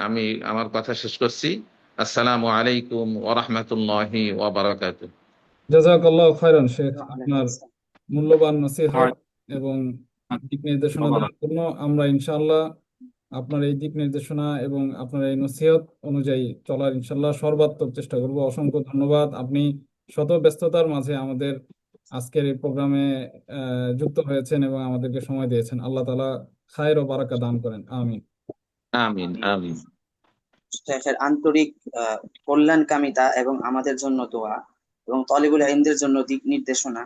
আমি আমার কথা শেষ করছি। আসসালামু আলাইকুম ওয়া রাহমাতুল্লাহি ওয়া বারাকাতুহু। জাযাকাল্লাহু খাইরান শেখ, ওয়ালাইকুম আপনার আসসালাম। মূল্যবান নসিহত এবং দিক নির্দেশনা দেওয়ার জন্য আমরা ইনশাআল্লাহ আপনার এই দিক নির্দেশনা এবং আপনার এই নসিহত অনুযায়ী চলার ইনশাআল্লাহ সর্বাত্মক চেষ্টা করব। অসংখ্য ধন্যবাদ, আপনি শত ব্যস্ততার মাঝে আমাদের আজকের এই প্রোগ্রামে যুক্ত হয়েছেন এবং আমাদেরকে সময় দিয়েছেন। আল্লাহ তাআলা খায়ের ও বারাকা দান করেন, আমিন। আমিন আমিন। শেখের আন্তরিক কল্যাণকামিতা এবং আমাদের জন্য দোয়া এবং তলিবুল ইলমদের জন্য দিক নির্দেশনা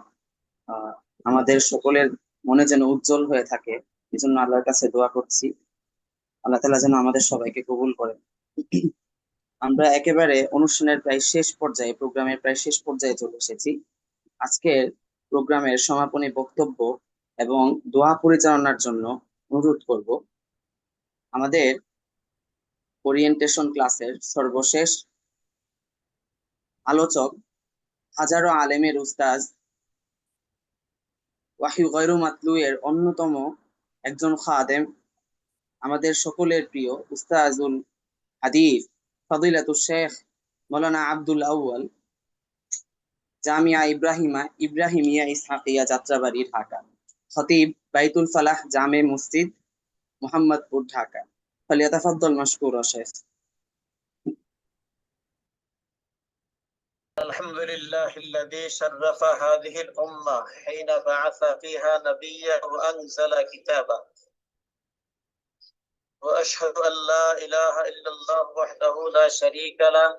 আমাদের সকলের মনে যেন উজ্জ্বল হয়ে থাকে, এই জন্য আল্লাহর কাছে দোয়া করছি। আল্লাহ তাআলা যেন আমাদের সবাইকে কবুল করেন। আমরা একেবারে অনুষ্ঠানের প্রায় শেষ পর্যায়ে, প্রোগ্রামের প্রায় শেষ পর্যায়ে চলে এসেছি। আজকের প্রোগ্রামের সমাপনী বক্তব্য এবং দোয়া পরিচালনার জন্য অনুরোধ করব আমাদের ওরিয়েন্টেশন ক্লাসের সর্বশেষ আলোচক, হাজারো আলেমের উস্তাজ, ওয়াহি গয়রু মাতলু এর অন্যতম একজন খাদেম, আমাদের সকলের প্রিয় উস্তাজুল হাদিস ফাদিলাতুল শেখ মাওলানা আব্দুল আউয়াল, জামিয়া ইব্রাহিমিয়া ইসহাকিয়া যাত্রাবাড়ি ঢাকা, খতিব বাইতুল ফালাহ জামে মসজিদ মোহাম্মদপুর ঢাকা। ফালিয়াতাফাদ্দাল মাশকুরা শেখ। الحمد لله الذي شرف هذه الأمة حين بعث فيها نبيا وأنزل كتابا، وأشهد أن لا إله إلا الله وحده لا شريك له،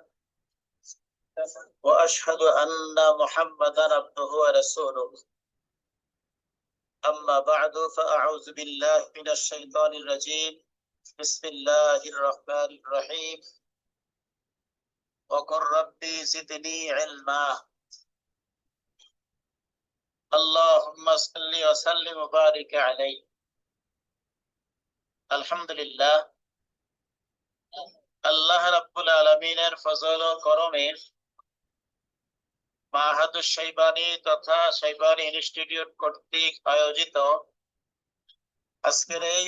وأشهد أن محمدا عبده ورسوله. أما بعد فأعوذ بالله من الشيطان الرجيم. بسم الله الرحمن الرحيم. وقل ربي زدني علما. اللهم صل وسلم وبارك عليه. আলহামদুলিল্লাহ, আল্লাহ রাব্বুল আলামিনের ফজল ও করমে মাহাদুস সাইবানী তথা সাইবানী ইনস্টিটিউট কর্তৃক আয়োজিত আজকের এই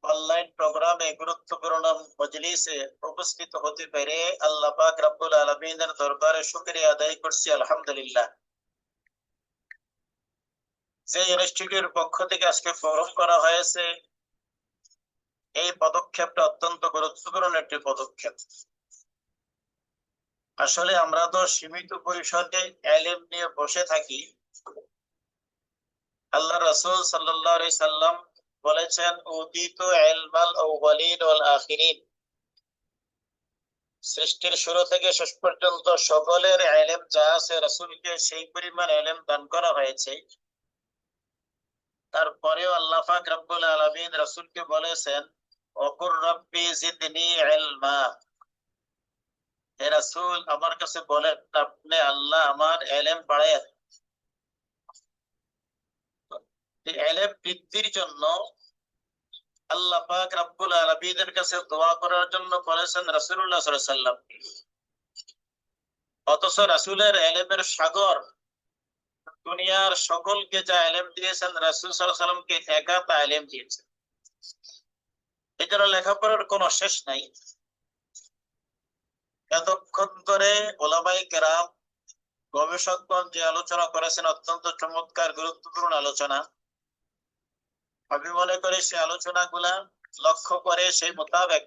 অনলাইন প্রোগ্রামে গুরুত্বপূর্ণ মজলিসে উপস্থিত হতে পেরে আল্লাহ পাক রাব্বুল আলামিনের দরবারে শুকরিয়া আদায় করছি। আলহামদুলিল্লাহ, যে ইনস্টিটিউটের পক্ষ থেকে আজকে ফোরাম করা হয়েছে, এই পদক্ষেপটা অত্যন্ত গুরুত্বপূর্ণ একটি পদক্ষেপ। আসলে আমরা তো সীমিত পরিসরে ইলম নিয়ে বসে থাকি। আল্লাহ রাসূল সাল্লাল্লাহু আলাইহি সাল্লাম বলেছেন, উদিতু ইলমাল আউয়ালিন ওয়াল আখিরিন। সৃষ্টির শুরু থেকে শেষ পর্যন্ত সকলের ইলম যা আছে, রাসূলকে সেই পরিমাণ ইলম দান করা হয়েছে। তারপরেও আল্লাহ পাক রব্বুল আলামিন রাসূলকে বলেছেন, ওকুর রব্বি জিদনি ইলমা। হে রাসূল, আমার কাছে বলেন আপনি আল্লাহ আমার ইলম বাড়ায়। ইলম বৃদ্ধির জন্য আল্লাহ পাক রব্বুল আলামিনের কাছে দোয়া করার জন্য বলেছেন রাসূলুল্লাহ সাল্লাল্লাহু আলাইহি ওয়াসাল্লাম। অথচ রাসূলের ইলমের সাগর, দুনিয়ার সকলকে যা ইলম দিয়েছেন, রাসূল সাল্লাল্লাহু আলাইহি ওয়াসাল্লামকে একা তা ইলম দিয়েছেন। এজন্য লেখাপড়ার কোনো শেষ নাই। এতক্ষণ ধরে উলামায়ে কেরাম, গবেষকগণ যে আলোচনা করেছেন, অত্যন্ত চমৎকার গুরুত্বপূর্ণ আলোচনা। আমি মনে করি সেই আলোচনাগুলা লক্ষ্য করে সেই মোতাবেক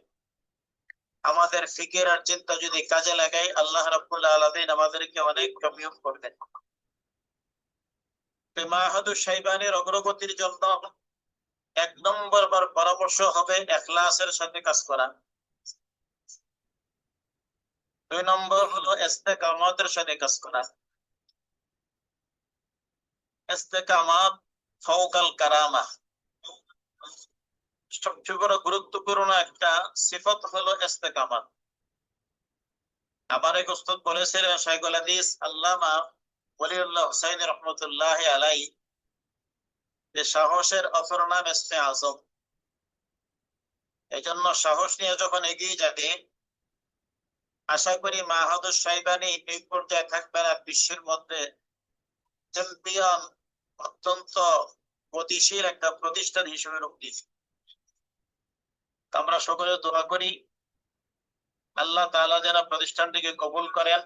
আমাদের ফিকির আর চিন্তা যদি কাজে লাগাই, আল্লাহ রাব্বুল আলামিন আমাদেরকে অনেক কামিয়াব করবেন। মাহাদুস সাইবানীর অগ্রগতির জন্য 1 নম্বর পরামর্শ হবে ইখলাসের সাথে কাজ করা। 2 নম্বর হলো ইস্তেকামতের সাথে কাজ করা। ইস্তেকামাত ফাওকাল কারামা, সবচেয়ে বড় গুরুত্বপূর্ণ একটা সিফত হলো ইস্তেকামাত। আমার এক উস্তাদ বলেছিলেন, শাইখুল হাদিস আল্লামা ওলিউল্লাহ হুসাইন রহমতুল্লাহ আলাই, যে সাহসের অপর নাম ইসমে আজম। এই জন্য সাহস নিয়ে যখন এগিয়ে যাবে, আশা করি মাহাদুর সাইবানি এই পর্যায়ে থাকবে না, বিশ্বের মধ্যে চ্যাম্পিয়ন, অত্যন্ত গতিশীল একটা প্রতিষ্ঠান হিসেবে রূপ দিয়েছে। আমরা সকলে দোয়া করি আল্লাহ তাআলা যেন প্রতিষ্ঠানটিকে কবুল করেন,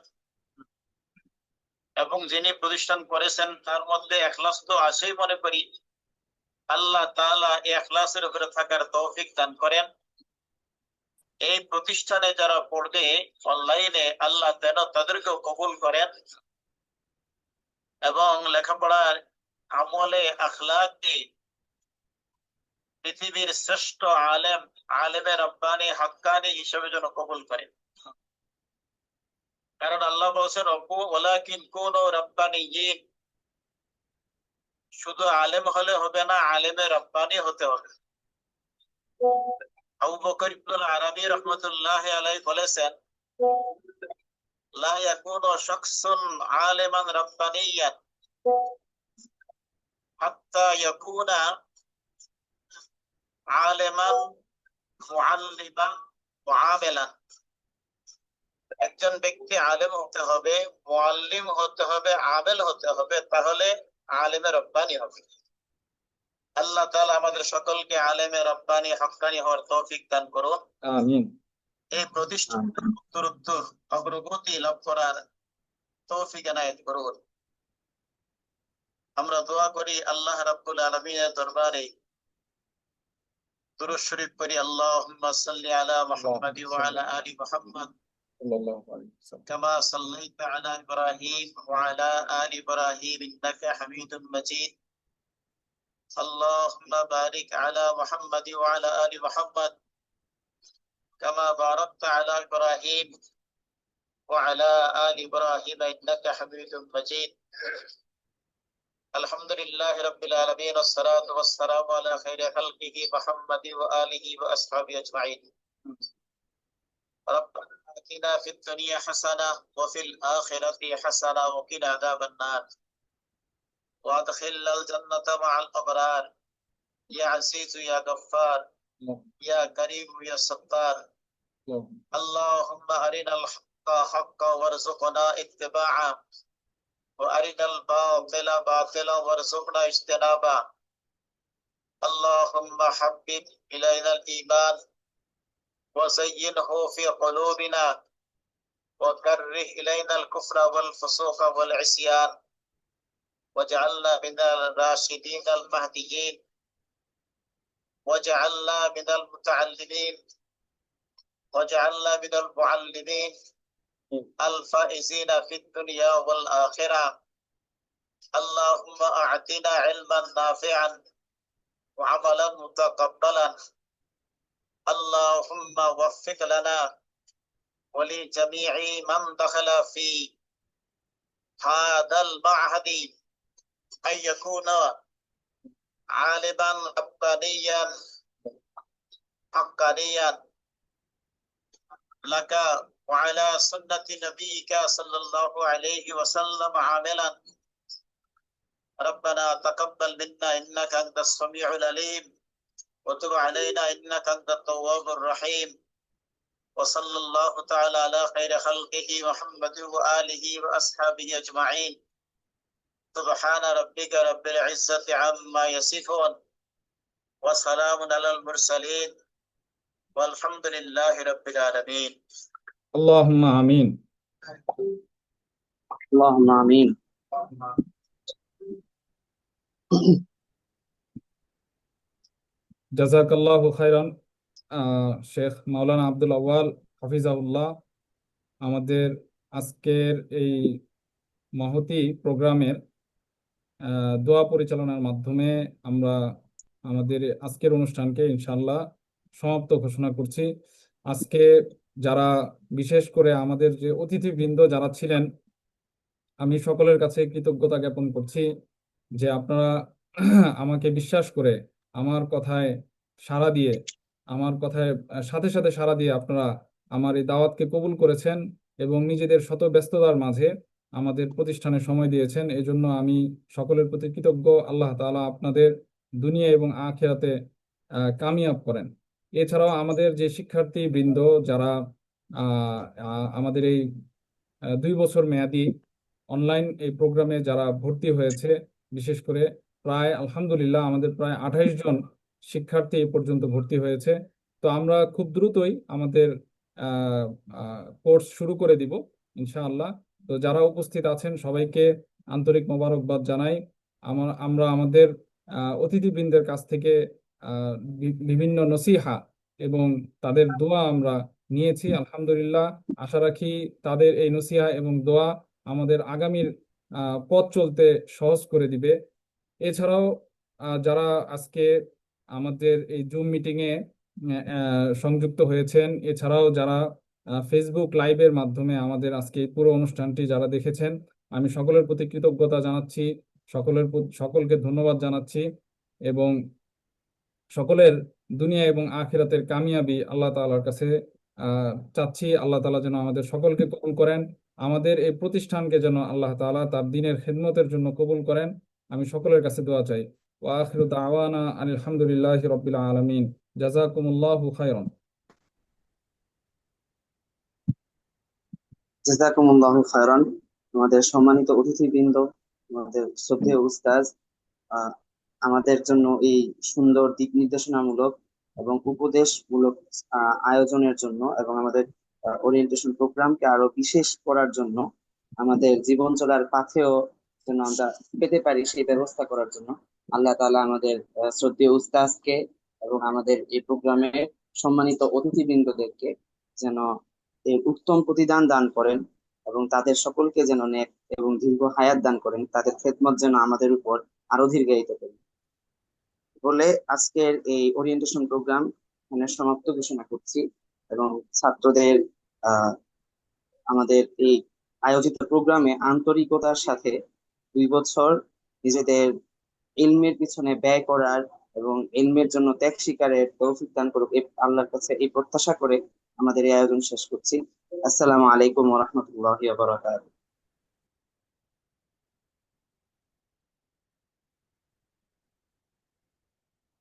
এবং যিনি প্রতিষ্ঠান করেছেন তার মধ্যে ইখলাস তো আছেই মনে করি। আল্লাহ তাআলা এই ইখলাসের উপরে থাকার তৌফিক দান করেন। এই প্রতিষ্ঠানে যারা পড়বে অনলাইনে, আল্লাহ যেন তাদেরকেও কবুল করেন, এবং লেখাপড়ার আমলে আখলাকে পৃথিবীর শ্রেষ্ঠ আলেমে রব্বানি হাক্কানি হিসেবে যেন কবুল করেন। কারণ আল্লাহ বলছেন ওয়ালাকিন কুনু রাব্বানিয়্যিন, শুধু আলেম হলে হবে না, আলেমে রব্বানি হতে হবে। আবু বকর ইবনুল আরাবী রাহমাতুল্লাহি আলাইহি বলেছেন, লা ইয়াকুনু শাখসুন আলিমান রাব্বানিয়ান হাত্তা ইয়াকুনা আলিমান মুআল্লিমান মুআমিলান। একজন ব্যক্তি আলেম হতে হবে, মুআল্লিম হতে হবে, আমেল হতে হবে, তাহলে আলেমে রব্বানি হবে। আল্লাহ তাআলা আমাদের সকলকে আলেমে রব্বানি হাক্কানি হওয়ার তৌফিক দান করুন। আমিন। এই প্রতিষ্ঠানের উত্তরোত্তর অগ্রগতি লাভ করার তৌফিক এনায়েত করুন। আমরা দোয়া করি আল্লাহ রাব্বুল আলামিনের দরবারে, দুরূদ শরীফ পড়ি, আল্লাহুম্মা সাল্লি আলা মুহাম্মাদ ওয়া আলা আলি মুহাম্মাদ সাল্লাল্লাহু আলাইহি ওয়াসাল্লাম। কামা সাল্লাইতা আলা ইব্রাহিম ওয়া আলা আলি ইব্রাহিম ইন্নাকা হামিদুম মাজিদ। اللهم بارك على محمد وعلى آل محمد كما باركت على إبراهيم وعلى آل إبراهيم إنك حميد مجيد. الحمد لله رب العالمين، والصلاة والسلام على خير خلقه محمد وآله وأصحابه أجمعين. ربنا آتنا في الدنيا حسنة وفي الآخرة حسنة وقنا عذاب النار، وادخلنا الجنة مع الأبرار يا عزيز يا غفار يا كريم يا ستار. اللهم أرنا الحق حقا وارزقنا اتباعه، وأرنا الباطل باطلا وارزقنا اجتنابه. اللهم حبب إلينا الإيمان وزينه في قلوبنا، وكره إلينا الكفر والفسوق والعصيان، واجعلنا من الراشدين المهديين، واجعلنا من المتعلمين، واجعلنا من المعلمين الفائزين في الدنيا والآخرة. اللهم أعطنا علما نافعا وعملا متقبلا. اللهم وفق لنا ولجميع من دخل في هذا المعهد أن يكون عالما ربانيا حقانيا لك وعلى سنة نبيك صلى الله عليه وسلم عاملا. ربنا تقبل منا إنك أنت السميع العليم، وتب علينا إنك أنت التواب الرحيم. وصلى الله تعالى على خير خلقه محمد وآله وأصحابه أجمعين. سبحان ربك رب العزة عما يصفون، وسلام على المرسلين، والحمد لله رب العالمين. اللهم آمين. اللهم آمين. জাযাকাল্লাহু খাইরান শেখ মাওলানা আব্দুল আউয়াল হাফিজাহুল্লাহ। আমাদের আজকের এই মহতি প্রোগ্রামের দোয়া পরিচালনার মাধ্যমে আমরা আমাদের আজকের অনুষ্ঠানকে ইনশাআল্লাহ সমাপ্ত ঘোষণা করছি। আজকে যারা বিশেষ করে আমাদের যে অতিথিবৃন্দ যারা ছিলেন, আমি সকলের কাছে কৃতজ্ঞতা জ্ঞাপন করছি যে আপনারা আমাকে বিশ্বাস করে আমার কথায় সাড়া দিয়ে আমার কথায় সাথে সাথে সাড়া দিয়ে আপনারা আমার এই দাওয়াতকে কবুল করেছেন এবং নিজেদের শত ব্যস্ততার মাঝে আমাদের প্রতিষ্ঠানে সময় দিয়েছেন। এই জন্য আমি সকলের প্রতি কৃতজ্ঞ। আল্লাহ তাআলা আপনাদের দুনিয়া এবং আখিরাতে কামিয়াব করেন। এছাড়াও আমাদের যে শিক্ষার্থী বৃন্দ যারা আমাদের এই 2 বছর মেয়াদী অনলাইন এই প্রোগ্রামে যারা ভর্তি হয়েছে, বিশেষ করে প্রায় আলহামদুলিল্লাহ আমাদের প্রায় 28 জন শিক্ষার্থী এ পর্যন্ত ভর্তি হয়েছে। তো আমরা খুব দ্রুতই আমাদের কোর্স শুরু করে দিব ইনশাআল্লাহ। তো যারা উপস্থিত আছেন সবাইকে আন্তরিক মোবারকবাদ জানাই। আমরা আমাদের অতিথিবৃন্দের কাছ থেকে বিভিন্ন নসিহা এবং তাদের দোয়া আমরা নিয়েছি আলহামদুলিল্লাহ। আশা রাখি তাদের এই নসিহা এবং দোয়া আমাদের আগামীর পথ চলতে সহজ করে দিবে। এছাড়াও যারা আজকে আমাদের এই জুম মিটিংয়ে সংযুক্ত হয়েছেন, এছাড়াও যারা ফেসবুক লাইভের মাধ্যমে আমাদের আজকে এই পুরো অনুষ্ঠানটি যারা দেখেছেন, আমি সকলের প্রতি কৃতজ্ঞতা জানাচ্ছি, সকলকে ধন্যবাদ জানাচ্ছি এবং সকলের দুনিয়া এবং আখিরাতের কামিয়াবি আল্লাহ তাআলার কাছে চাচ্ছি। আল্লাহ তাআলা যেন আমাদের সকলকে কবুল করেন, আমাদের এই প্রতিষ্ঠানকে যেন আল্লাহ তাআলা তার দ্বীনের খেদমতের জন্য কবুল করেন। আমি সকলের কাছে দোয়া চাই। ওয়া আখিরু দাওয়ানা আনিল হামদুলিল্লাহি রাব্বিল আলামিন। জাযাকুমুল্লাহু খাইরান। জাযাকুমুল্লাহু খায়রান। আমাদের সম্মানিত অতিথিবৃন্দ, আমাদের শ্রদ্ধেয় উস্তাজ আমাদের জন্য এই সুন্দর দিক নির্দেশনামূলক এবং উপদেশমূলক আয়োজনের জন্য এবং আমাদের ওরিয়েন্টেশন প্রোগ্রামকে আরো বিশেষ করার জন্য, আমাদের জীবন চলার পাথেও যেন আমরা পেতে পারি সেই ব্যবস্থা করার জন্য আল্লাহ তাআলা আমাদের শ্রদ্ধেয় উস্তাজকে এবং আমাদের এই প্রোগ্রামের সম্মানিত অতিথিবৃন্দদেরকে যেন এই উত্তম প্রতিদান দান করেন এবং তাদের সকলকে যেন নেক এবং দীর্ঘ হায়াত দান করেন, তাদের খেদমত যেন আমাদের উপর আরো দীর্ঘায়িত করেন বলে আজকের এই ওরিয়েন্টেশন প্রোগ্রাম সমাপ্ত ঘোষণা করছি এবং ছাত্রদের আমাদের এই আয়োজিত প্রোগ্রামে আন্তরিকতার সাথে 2 বছর নিজেদের ইলমের পিছনে ব্যয় করার এবং ইলমের জন্য ত্যাগ স্বীকারের তৌফিক দান করুক আল্লাহর কাছে এই প্রত্যাশা করে আমাদের এই আয়োজন শেষ করছি। আসসালামু আলাইকুম ওয়া রাহমাতুল্লাহি ওয়া বারাকাতুহু।